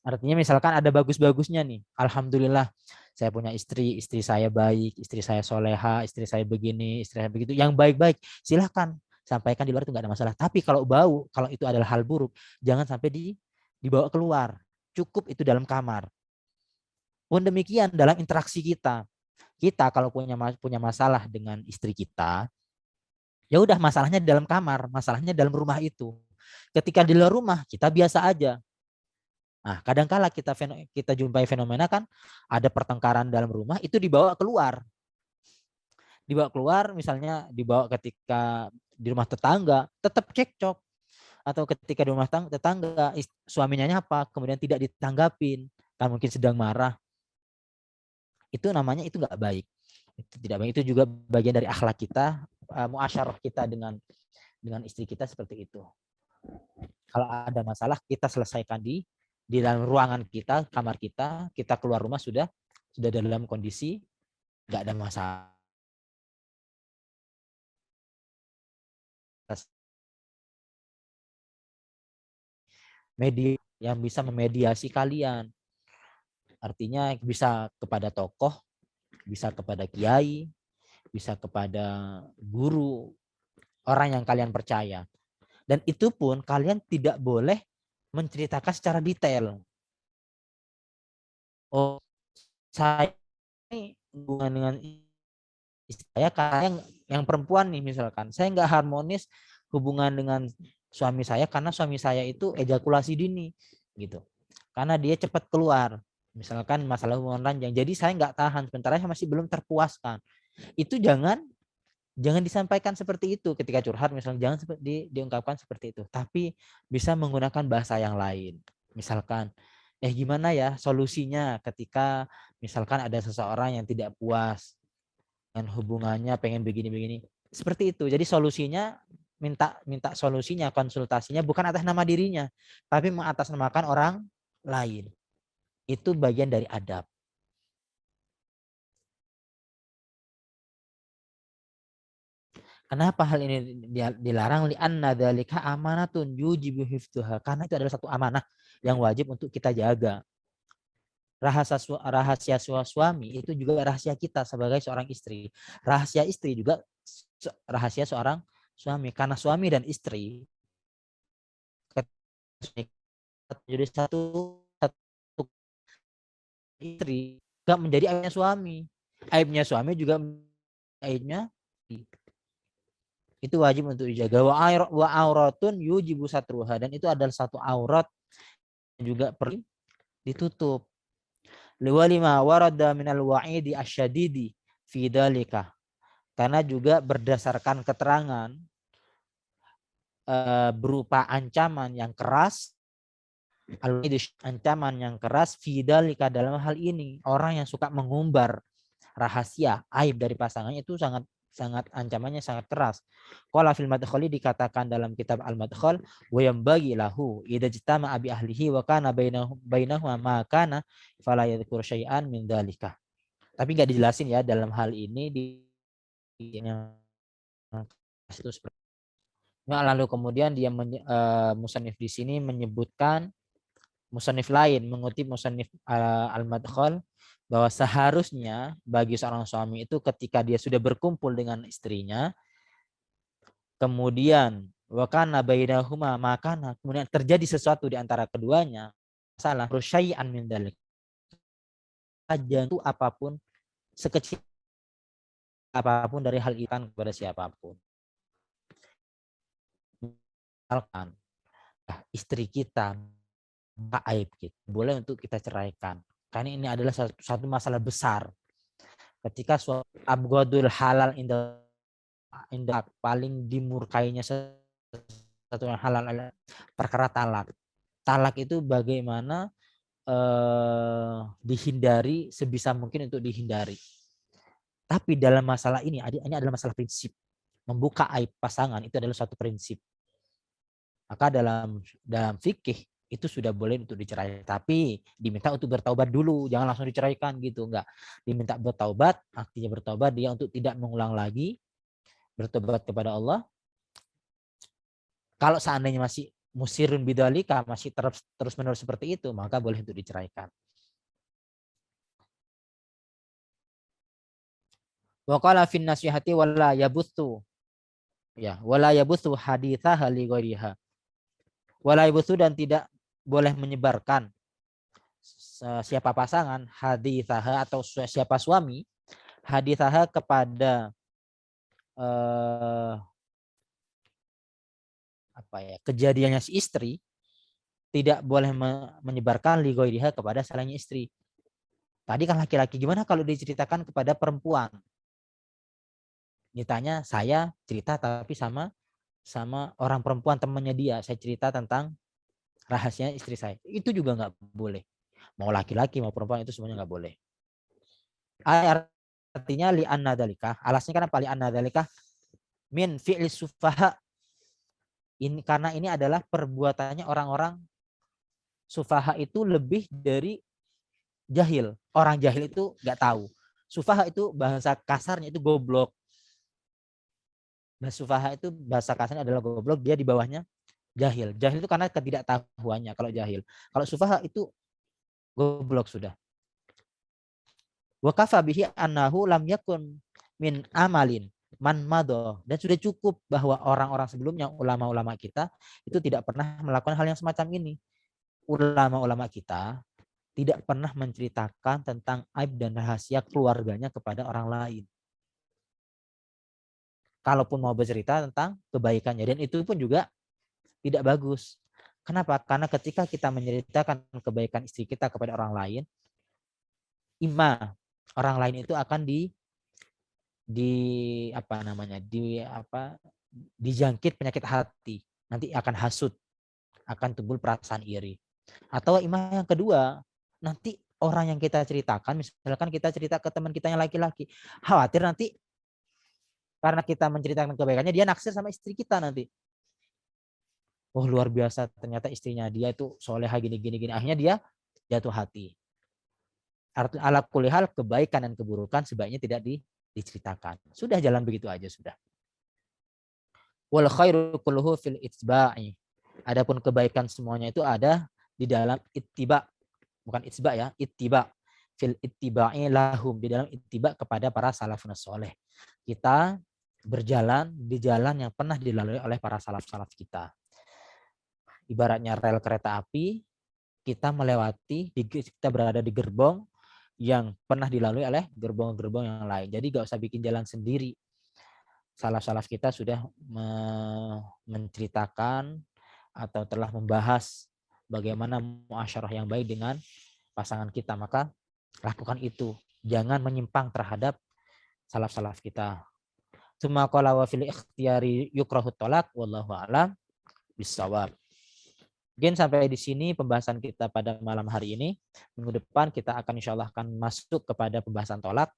Artinya misalkan ada bagus-bagusnya nih. Alhamdulillah saya punya istri, istri saya baik, istri saya soleha, istri saya begini, istri saya begitu. Yang baik-baik silahkan sampaikan di luar, itu nggak ada masalah. Tapi kalau bau, kalau itu adalah hal buruk, jangan sampai dibawa keluar. Cukup itu dalam kamar. Pun demikian dalam interaksi kita. Kita kalau punya masalah dengan istri kita, ya udah masalahnya di dalam kamar, masalahnya dalam rumah itu. Ketika di luar rumah kita biasa aja. Nah, kadangkala kita jumpai fenomena kan ada pertengkaran dalam rumah itu dibawa keluar. Dibawa keluar misalnya dibawa ketika di rumah tetangga tetap cekcok, atau ketika di rumah tetangga suaminya apa kemudian tidak ditanggapin, kan mungkin sedang marah. Itu namanya itu nggak baik. Itu tidak baik, itu juga bagian dari akhlak kita, muasyarah kita dengan istri kita seperti itu. Kalau ada masalah kita selesaikan di dalam ruangan kita, kamar kita, kita keluar rumah sudah dalam kondisi nggak ada masalah. Media yang bisa memediasi kalian, artinya bisa kepada tokoh, bisa kepada kiai, bisa kepada guru, orang yang kalian percaya. Dan itu pun kalian tidak boleh menceritakan secara detail. Oh, saya ini hubungan dengan istri saya karena yang perempuan nih misalkan, saya nggak harmonis hubungan dengan suami saya karena suami saya itu ejakulasi dini gitu, karena dia cepat keluar, misalkan masalah hubungan ranjang, jadi saya nggak tahan, sementara saya masih belum terpuaskan. Itu jangan disampaikan seperti itu ketika curhat, misalnya jangan diungkapkan seperti itu, tapi bisa menggunakan bahasa yang lain. Misalkan, gimana ya solusinya ketika misalkan ada seseorang yang tidak puas dengan hubungannya, pengen begini-begini. Seperti itu. Jadi solusinya minta solusinya, konsultasinya bukan atas nama dirinya, tapi mengatasnamakan orang lain. Itu bagian dari adab. Kenapa hal ini dilarang? Li'anna dzalika amanatun yujibu hifdzuha. Karena itu adalah satu amanah yang wajib untuk kita jaga. Rahasia suami itu juga rahasia kita sebagai seorang istri. Rahasia istri juga rahasia seorang suami. Karena suami dan istri jadi satu istri gak menjadi aibnya suami. Aibnya suami juga aibnya. Itu wajib untuk dijaga. Wa auratun yujibu satruha, dan itu adalah satu aurat juga perlu ditutup. Liwalima warada minal wa'idi asyadidi fi dzalika. Karena juga berdasarkan keterangan berupa ancaman yang keras, ancaman yang keras fi dzalika, dalam hal ini orang yang suka mengumbar rahasia aib dari pasangannya itu sangat ancamannya sangat keras. Qala fil madkhali, dikatakan dalam kitab al-madkhal, wa yambagi lahu idza jtama abi ahlihi wa kana bainahuma ma kana fala yadhkur syai'an min dzalika. Tapi enggak dijelasin ya dalam hal ini itu seperti. Nah, lalu kemudian dia musannif di sini menyebutkan musannif lain, mengutip musannif al-madkhal, bahwa seharusnya bagi seorang suami itu ketika dia sudah berkumpul dengan istrinya, kemudian wakana bainahuma makana, kemudian terjadi sesuatu di antara keduanya, salah syai'an min dzalik, itu apapun, sekecil apapun dari hal itu kepada siapapun. Misalkan istri kita aib kita, boleh untuk kita ceraikan. Karena ini adalah satu masalah besar. Ketika abghadul halal indah paling dimurkainya satu yang halal adalah perkara talak. Talak itu bagaimana dihindari sebisa mungkin untuk dihindari. Tapi dalam masalah ini adalah masalah prinsip. Membuka aib pasangan itu adalah suatu prinsip. Maka dalam fikih itu sudah boleh untuk diceraikan. Tapi diminta untuk bertaubat dulu, jangan langsung diceraikan gitu, enggak. Diminta bertaubat, artinya bertaubat dia untuk tidak mengulang lagi, bertobat kepada Allah. Kalau seandainya masih musirun bidzalika, masih terus menerus seperti itu, maka boleh untuk diceraikan. Wa qala fin nasihati wala yabuthu, ya, wala yabuthu haditsaha li ghairiha. Wala yabuthu, dan tidak boleh menyebarkan siapa pasangan haditsaha atau siapa suami haditsaha kepada apa ya, kejadiannya si istri, tidak boleh menyebarkan li ghairiha kepada selain istri. Tadi kan laki-laki, gimana kalau diceritakan kepada perempuan? Ditanya, saya cerita tapi sama orang perempuan temannya dia, saya cerita tentang rahasia istri saya. Itu juga nggak boleh. Mau laki-laki mau perempuan itu semuanya nggak boleh. Artinya li anna dalika, alasnya kan apa? Li anna dalika min fi'li sufaha. Ini karena ini adalah perbuatannya orang-orang sufaha, itu lebih dari jahil. Orang jahil itu nggak tahu. Sufaha itu bahasa kasarnya itu goblok. Bahasa sufaha itu bahasa kasarnya adalah goblok, dia di bawahnya jahil. Jahil itu karena ketidaktahuannya kalau jahil. Kalau sufaha itu goblok sudah. Wa kafa bihi annahu lam yakun min amalin man mado, dan sudah cukup bahwa orang-orang sebelumnya, ulama-ulama kita itu tidak pernah melakukan hal yang semacam ini. Ulama-ulama kita tidak pernah menceritakan tentang aib dan rahasia keluarganya kepada orang lain. Kalaupun mau bercerita tentang kebaikannya, dan itu pun juga tidak bagus. Kenapa? Karena ketika kita menceritakan kebaikan istri kita kepada orang lain, orang lain itu akan dijangkit penyakit hati, nanti akan hasut, akan timbul perasaan iri. Atau yang kedua, nanti orang yang kita ceritakan, misalkan kita cerita ke teman kita yang laki-laki, khawatir nanti karena kita menceritakan kebaikannya dia naksir sama istri kita nanti. Oh luar biasa, ternyata istrinya dia itu soleha gini. Akhirnya dia jatuh hati. Ala kulihal, kebaikan dan keburukan sebaiknya tidak diceritakan. Sudah, jalan begitu aja sudah. Wal khairu kulluhu fil ittiba'i. Adapun kebaikan semuanya itu ada di dalam ittiba, bukan ittiba ya, ittiba. Fil ittiba'i lahum, di dalam ittiba kepada para salafun soleh. Kita berjalan di jalan yang pernah dilalui oleh para salaf-salaf kita. Ibaratnya rel kereta api, kita berada di gerbong yang pernah dilalui oleh gerbong-gerbong yang lain. Jadi gak usah bikin jalan sendiri. Salaf-salaf kita sudah menceritakan atau telah membahas bagaimana muasyarah yang baik dengan pasangan kita. Maka lakukan itu. Jangan menyimpang terhadap salaf-salaf kita. Tsumma qala wa fil ikhtiyari yukrahu tolak, wallahu a'lam bissawab. Mungkin sampai di sini pembahasan kita pada malam hari ini. Minggu depan kita akan insya Allah akan masuk kepada pembahasan tolak.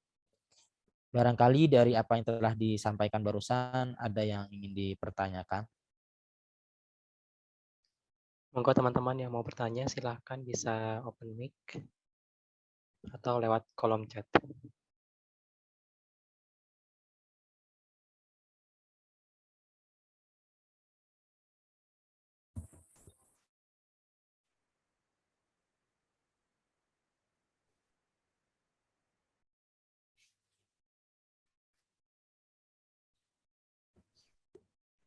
Barangkali dari apa yang telah disampaikan barusan ada yang ingin dipertanyakan. Monggo teman-teman yang mau bertanya silahkan bisa open mic atau lewat kolom chat.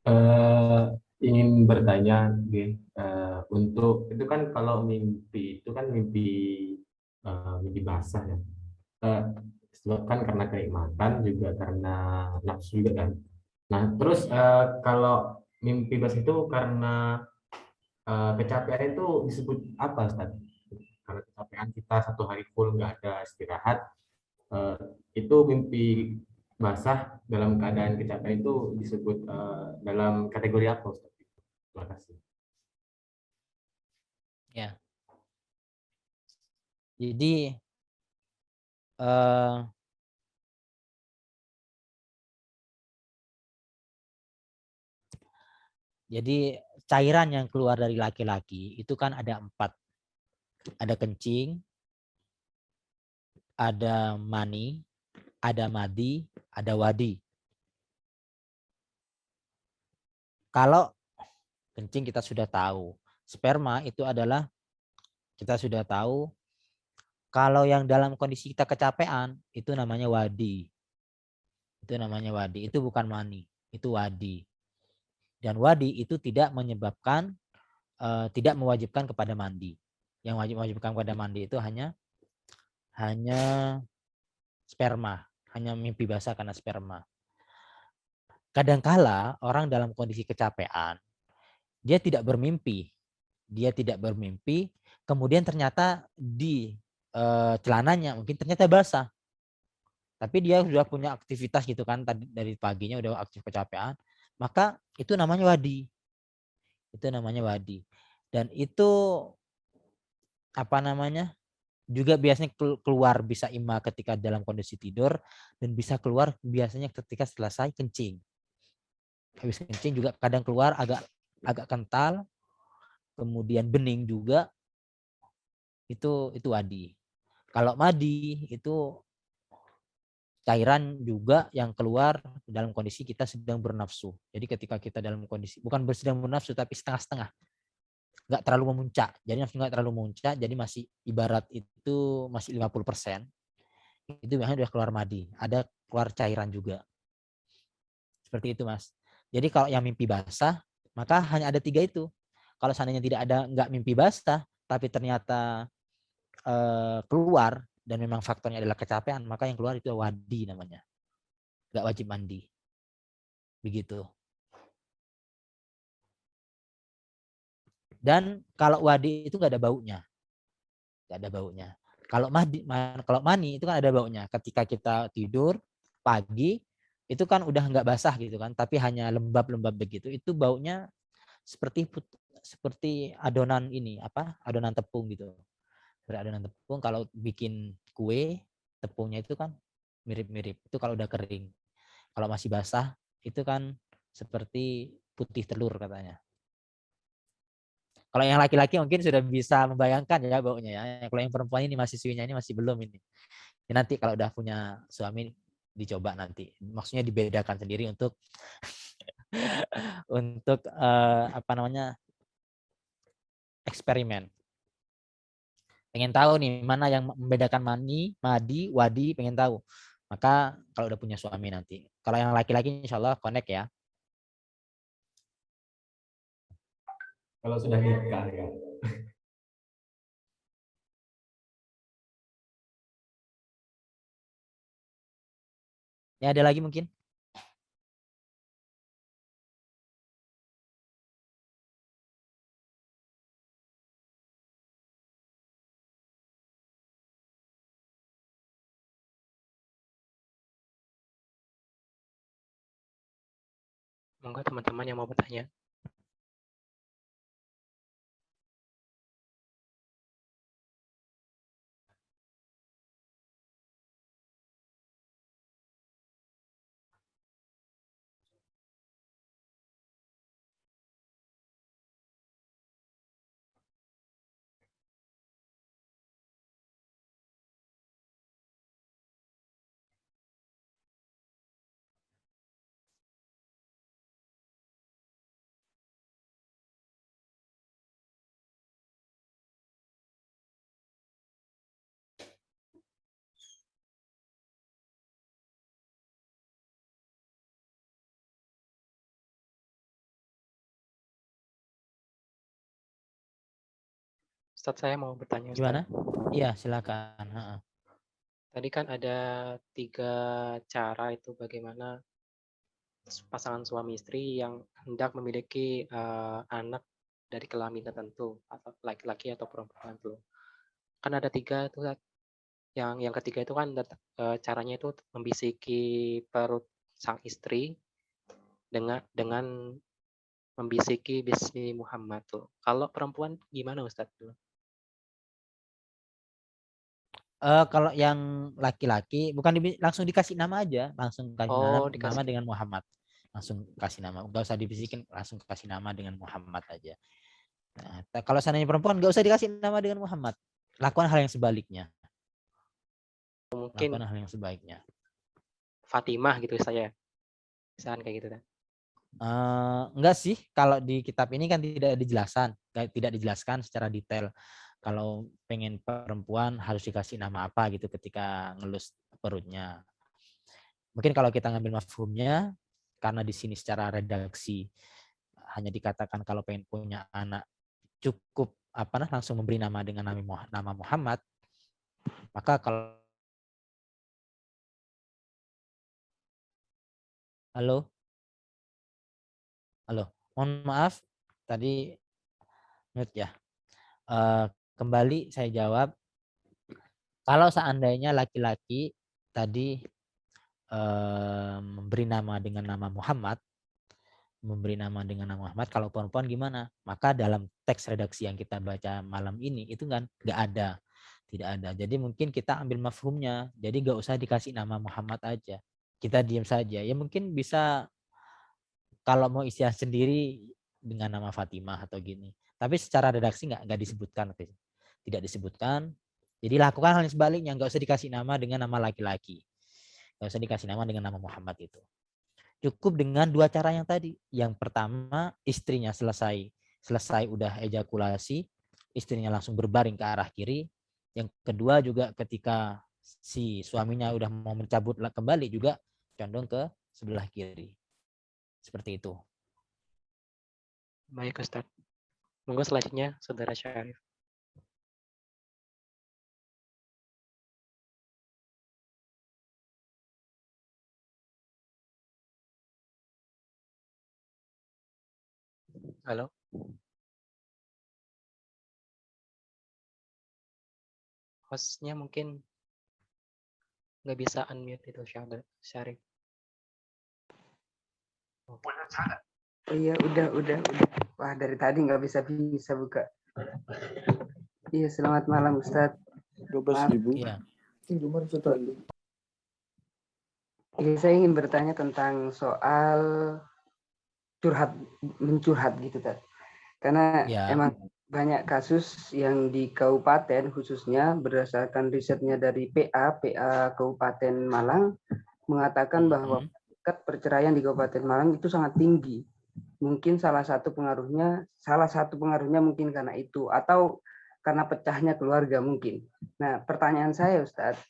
eh ingin bertanya, untuk itu kan kalau mimpi itu kan mimpi basah ya. Eh, Disebabkan karena kenikmatan juga karena nafsu juga kan. Nah, terus kalau mimpi basah itu karena kecapean itu disebut apa, Ustaz? Kalau kecapean kita satu hari full nggak ada istirahat, eh, itu mimpi basah dalam keadaan kecapean itu disebut dalam kategori apa, Ustaz? Terima kasih. Ya. Jadi eh, cairan yang keluar dari laki-laki itu kan ada 4. Ada kencing, ada mani, ada madi, ada wadi. Kalau kencing kita sudah tahu. Sperma itu adalah kita sudah tahu. Kalau yang dalam kondisi kita kecapean itu namanya wadi. Itu namanya wadi. Itu bukan mani, itu wadi. Dan wadi itu tidak menyebabkan tidak mewajibkan kepada mandi. Yang mewajibkan kepada mandi itu hanya sperma, hanya mimpi basah karena sperma. Kadangkala orang dalam kondisi kecapean, dia tidak bermimpi. Kemudian ternyata di celananya mungkin ternyata basah. Tapi dia sudah punya aktivitas gitu kan, tadi dari paginya udah aktif kecapean, maka itu namanya wadi. Itu namanya wadi. Dan itu juga biasanya keluar, bisa ima ketika dalam kondisi tidur, dan bisa keluar biasanya ketika selesai kencing. Habis kencing juga kadang keluar agak kental, kemudian bening juga, itu wadi. Kalau madi itu cairan juga yang keluar dalam kondisi kita sedang bernafsu. Jadi ketika kita dalam kondisi bukan sedang bernafsu tapi setengah-setengah, nggak terlalu memuncak. Jadi nafsu nggak terlalu memuncak, jadi masih ibarat itu masih 50%. Itu biasanya sudah keluar madi. Ada keluar cairan juga. Seperti itu, Mas. Jadi kalau yang mimpi basah, maka hanya ada 3 itu. Kalau seandainya nggak mimpi basah, tapi ternyata keluar dan memang faktornya adalah kecapean, maka yang keluar itu wadi namanya. Nggak wajib mandi. Begitu. Dan kalau wadi itu nggak ada baunya. Nggak ada baunya. Kalau mani itu kan ada baunya. Ketika kita tidur pagi, itu kan udah nggak basah gitu kan, tapi hanya lembab-lembab begitu. Itu baunya seperti adonan adonan tepung gitu. Adonan tepung kalau bikin kue, tepungnya itu kan mirip-mirip. Itu kalau udah kering. Kalau masih basah, itu kan seperti putih telur katanya. Kalau yang laki-laki mungkin sudah bisa membayangkan ya baunya ya. Kalau yang perempuan ini mahasiswinya ini masih belum ini. Ya, nanti kalau udah punya suami dicoba nanti. Maksudnya dibedakan sendiri untuk eksperimen. Pengen tahu nih mana yang membedakan mani, madi, wadi, pengen tahu. Maka kalau udah punya suami nanti. Kalau yang laki-laki insya Allah connect ya. Kalau sudah nikah ya. Ya ada lagi mungkin? Monggo teman-teman yang mau bertanya. Ustadz, saya mau bertanya, Ustadz. Gimana? Iya, silakan. Tadi kan ada 3 cara itu bagaimana pasangan suami istri yang hendak memiliki anak dari kelamin tertentu, atau laki-laki atau perempuan tuh. Kan ada 3 tuh, yang ketiga itu kan caranya itu membisiki perut sang istri dengan membisiki Bismi Muhammad tuh. Kalau perempuan gimana Ustadz? Kalau yang laki-laki bukan langsung dikasih nama aja, langsung kasih nama Dikasih. dengan Muhammad. langsung kasih nama, nggak usah dibisikin, langsung kasih nama dengan Muhammad aja. Nah, kalau seandainya perempuan nggak usah dikasih nama dengan Muhammad, lakukan hal yang sebaliknya. Mungkin Lakukan hal yang sebaliknya. Fatimah gitu saya. Misalkan kayak gitu kan. Enggak sih, kalau di kitab ini kan tidak dijelaskan secara detail. Kalau pengen perempuan harus dikasih nama apa gitu ketika ngelus perutnya. Mungkin kalau kita ngambil mafhumnya, karena di sini secara redaksi hanya dikatakan kalau pengen punya anak cukup langsung memberi nama dengan nama Muhammad, maka kalau halo, mohon maaf tadi mute ya. Kembali saya jawab, kalau seandainya laki-laki tadi memberi nama dengan nama Muhammad, kalau perempuan gimana? Maka dalam teks redaksi yang kita baca malam ini itu kan nggak ada, tidak ada. Jadi mungkin kita ambil mafhumnya, jadi nggak usah dikasih nama Muhammad aja, kita diam saja. Ya mungkin bisa kalau mau istilah sendiri dengan nama Fatimah atau gini. Tapi secara redaksi nggak disebutkan, tidak disebutkan. Jadi lakukan hal yang sebaliknya, nggak usah dikasih nama dengan nama laki-laki, nggak usah dikasih nama dengan nama Muhammad itu. Cukup dengan dua cara yang tadi. Yang pertama, istrinya selesai udah ejakulasi, istrinya langsung berbaring ke arah kiri. Yang kedua juga ketika si suaminya udah mau mencabut kembali juga condong ke sebelah kiri. Seperti itu. Baik Ustadz. Monggo selanjutnya Saudara Syarif. Halo. Hostnya mungkin nggak bisa unmute itu Syarif. Iya, udah. Wah, dari tadi nggak bisa buka. Iya, selamat malam Ustadz. 12.000. Iya. Iya, saya ingin bertanya tentang soal mencurhat gitu, Tad. Karena Ya. emang banyak kasus yang di kabupaten khususnya berdasarkan risetnya dari PA Kabupaten Malang mengatakan bahwa tingkat perceraian di Kabupaten Malang itu sangat tinggi. Mungkin salah satu pengaruhnya mungkin karena itu atau karena pecahnya keluarga mungkin. Nah, pertanyaan saya Ustadz,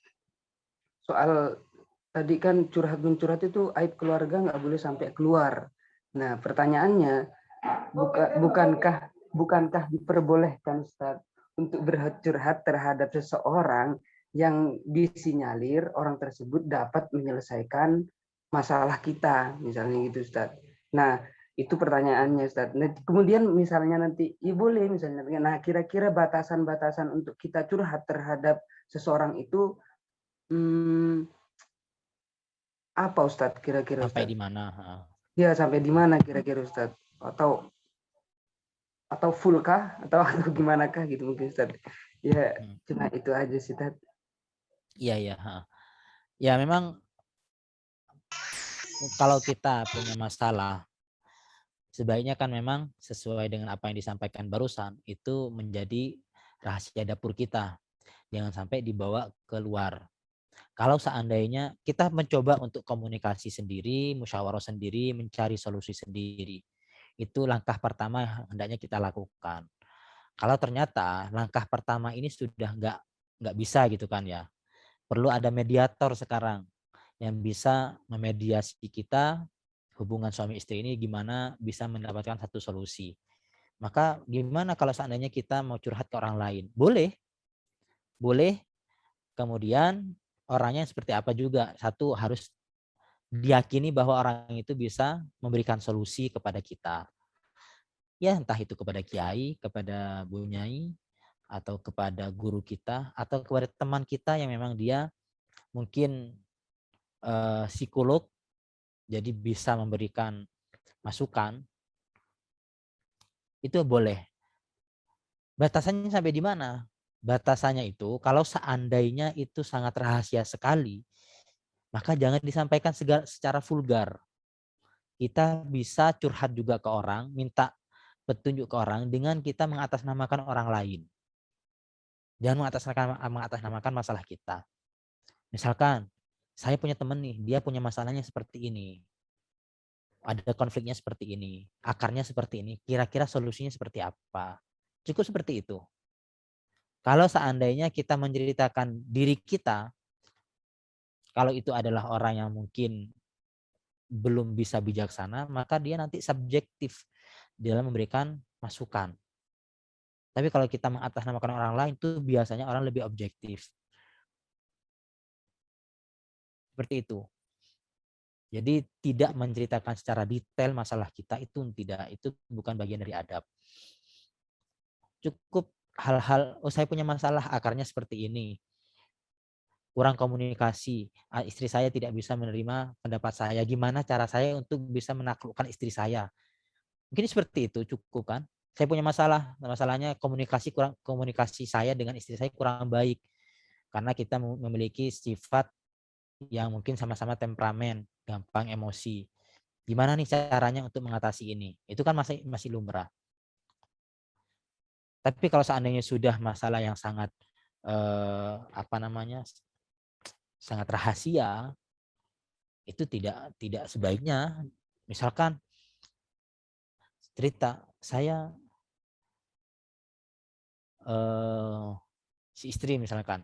soal tadi kan curhat-mencurhat itu aib keluarga nggak boleh sampai keluar. Nah, pertanyaannya, bukankah diperbolehkan Ustadz untuk bercurhat terhadap seseorang yang disinyalir orang tersebut dapat menyelesaikan masalah kita, misalnya gitu Ustadz. Nah, itu pertanyaannya Ustadz. Nah, kemudian misalnya nanti, ya boleh misalnya. Nah, kira-kira batasan-batasan untuk kita curhat terhadap seseorang itu apa Ustadz kira-kira? Sampai Ustadz? di mana? Ya, sampai di mana kira-kira Ustadz? Atau full kah? Atau gimana kah gitu mungkin Ustadz. Ya, cuma itu aja sih Ustadz. Iya. Ya memang kalau kita punya masalah, sebaiknya kan memang sesuai dengan apa yang disampaikan barusan, itu menjadi rahasia dapur kita. Jangan sampai dibawa keluar. Kalau seandainya kita mencoba untuk komunikasi sendiri, musyawarah sendiri, mencari solusi sendiri, itu langkah pertama yang hendaknya kita lakukan. Kalau ternyata langkah pertama ini sudah nggak bisa gitu kan ya, perlu ada mediator sekarang yang bisa memediasi kita, hubungan suami istri ini gimana bisa mendapatkan satu solusi. Maka gimana kalau seandainya kita mau curhat ke orang lain? Boleh. Kemudian orangnya seperti apa juga. Satu, harus diyakini bahwa orang itu bisa memberikan solusi kepada kita. Ya entah itu kepada kiai, kepada bu nyai, atau kepada guru kita, atau kepada teman kita yang memang dia mungkin psikolog, jadi bisa memberikan masukan, itu boleh. Batasannya sampai di mana? Batasannya itu kalau seandainya itu sangat rahasia sekali, maka jangan disampaikan secara vulgar. kita bisa curhat juga ke orang, minta petunjuk ke orang dengan kita mengatasnamakan orang lain. Jangan mengatasnamakan masalah kita. Misalkan, saya punya teman nih, dia punya masalahnya seperti ini. Ada konfliknya seperti ini, akarnya seperti ini, kira-kira solusinya seperti apa. Cukup seperti itu. Kalau seandainya kita menceritakan diri kita, kalau itu adalah orang yang mungkin belum bisa bijaksana, maka dia nanti subjektif dalam memberikan masukan. Tapi kalau kita mengatasnamakan orang lain, itu biasanya orang lebih objektif. Seperti itu. Jadi tidak menceritakan secara detail masalah kita itu tidak, itu bukan bagian dari adab. Cukup hal-hal, oh saya punya masalah akarnya seperti ini. Kurang komunikasi, istri saya tidak bisa menerima pendapat saya. Gimana cara saya untuk bisa menaklukkan istri saya? Mungkin seperti itu cukup kan? Saya punya masalah, masalahnya komunikasi saya dengan istri saya kurang baik karena kita memiliki sifat yang mungkin sama-sama temperamen, gampang emosi. Gimana nih caranya untuk mengatasi ini? Itu kan masih lumrah. Tapi kalau seandainya sudah masalah yang sangat sangat rahasia, itu tidak sebaiknya. Misalkan cerita saya si istri misalkan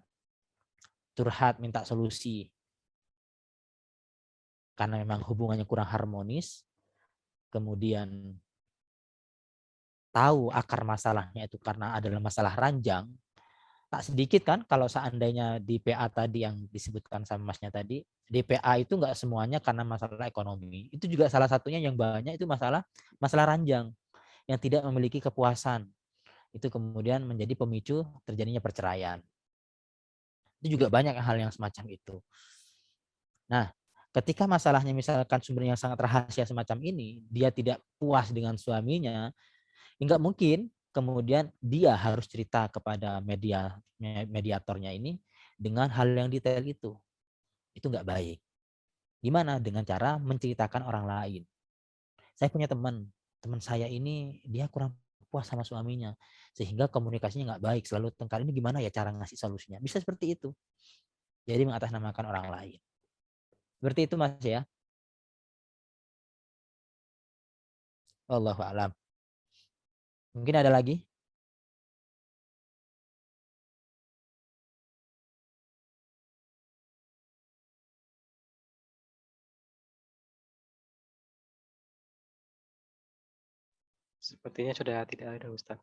curhat minta solusi karena memang hubungannya kurang harmonis, kemudian tahu akar masalahnya itu karena adalah masalah ranjang. Tak sedikit kan kalau seandainya di PA tadi yang disebutkan sama masnya tadi, di PA itu nggak semuanya karena masalah ekonomi. Itu juga salah satunya yang banyak itu masalah ranjang yang tidak memiliki kepuasan. Itu kemudian menjadi pemicu terjadinya perceraian. Itu juga banyak hal yang semacam itu. Nah, ketika masalahnya misalkan sumbernya sangat rahasia semacam ini, dia tidak puas dengan suaminya, enggak mungkin kemudian dia harus cerita kepada mediatornya ini dengan hal yang detail itu. Itu enggak baik. Gimana? Dengan cara menceritakan orang lain. Saya punya teman saya ini dia kurang puas sama suaminya sehingga komunikasinya nggak baik, selalu tengkar. Ini gimana ya cara ngasih solusinya? Bisa seperti itu. Jadi mengatasnamakan orang lain. Seperti itu Mas ya. Wallahu a'lam. Mungkin ada lagi? Sepertinya sudah tidak ada Ustaz.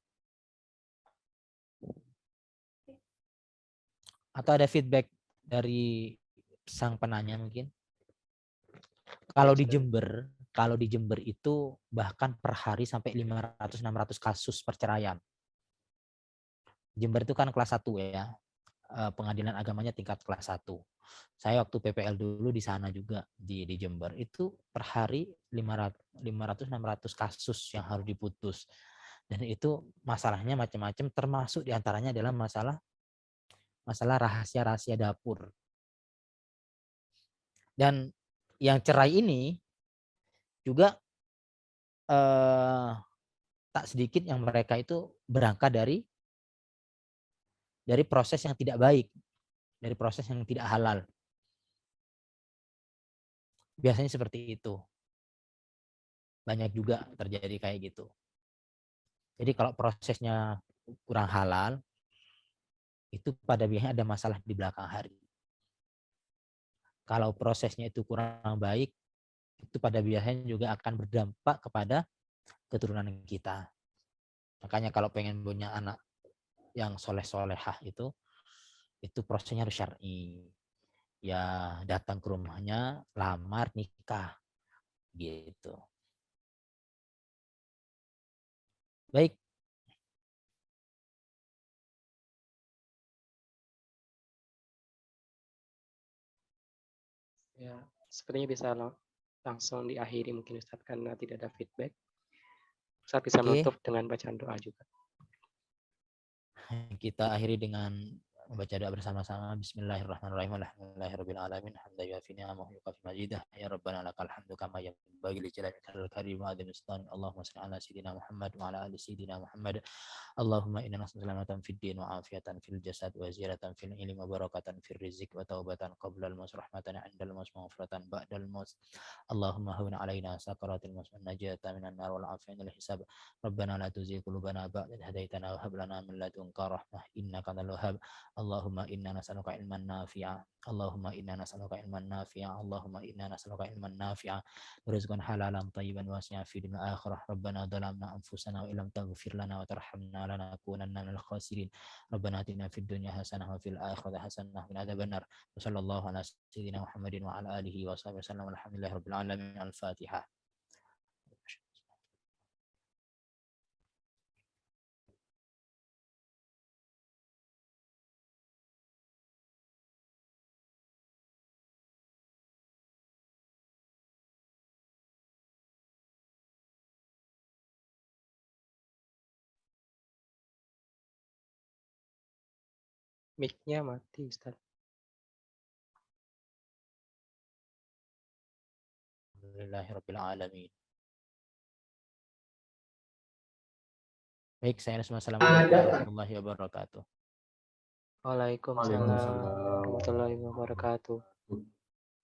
Atau ada feedback dari sang penanya mungkin? Kalau di Jember itu bahkan per hari sampai 500-600 kasus perceraian. Jember itu kan kelas 1 ya. Pengadilan agamanya tingkat kelas 1. Saya waktu PPL dulu di sana juga di Jember itu per hari 500-600 kasus yang harus diputus. Dan itu masalahnya macam-macam, termasuk diantaranya adalah masalah rahasia-rahasia dapur. Dan yang cerai ini juga tak sedikit yang mereka itu berangkat dari proses yang tidak baik, dari proses yang tidak halal. Biasanya seperti itu. Banyak juga terjadi kayak gitu. Jadi kalau prosesnya kurang halal, itu pada biasanya ada masalah di belakang hari. Kalau prosesnya itu kurang baik, itu pada biasanya juga akan berdampak kepada keturunan kita. Makanya kalau pengen punya anak yang soleh-solehah itu prosesnya harus syar'i. Ya datang ke rumahnya, lamar, nikah. Gitu. Baik. Ya, sepertinya bisa langsung diakhiri mungkin Ustaz karena tidak ada feedback. Ustaz bisa menutup dengan bacaan doa juga. Kita akhiri dengan Membaca doa bersama-sama. Bismillahirrahmanirrahim. Alhamdulillahirabbil alamin. Hamdan yuafi ni'amahu yukafi majidah. Ya Rabbana lakal hamdu kama yanbaghi li jalalil karim wa adhim sultan. Allahumma shalli ala sayyidina Muhammad wa ala ali sayyidina Muhammad. Allahumma inna nas'aluka fid din wa afiatan fil jasad wa ziyaratan fil ilmi wa barakatan fil rizq wa taubatan qabla al maut rahmatan 'indal maut maghfiratan ba'dal maut. Allahumma hawwin 'alaina sakaratil maut wa najata minan nar wal afiyatan al hisab. Rabbana la tuzigh qulubana ba'da idh hadaitana wa hab lana min ladunka rahmah innaka antal wahhab. Allahumma inna nas'aluka ilman nafi'a. Allahumma inna nas'aluka ilman nafi'a. Allahumma inna nas'aluka ilman nafi'a. Rizqan halalan tayyiban wasi'an fid dunya akhirah. Rabbana dhalamna anfusana wa illam taghfir lana wa tarhamna lanakunanna minal khasirin. Rabbana atina fid dunya hasanah wa fil akhirati hasanah wa qina adzabannar. Wa sallallahu ala sayyidina Muhammadin wa ala alihi wa sahbihi wasallam. Alhamdulillahirabbil alamin. Al-Fatihah. Mic-nya mati, Ustaz. Alhamdulillahirabbil alamin. Baik, saya Assalamualaikum warahmatullahi wabarakatuh. Waalaikumsalam Waalaikumsalam. warahmatullahi wabarakatuh.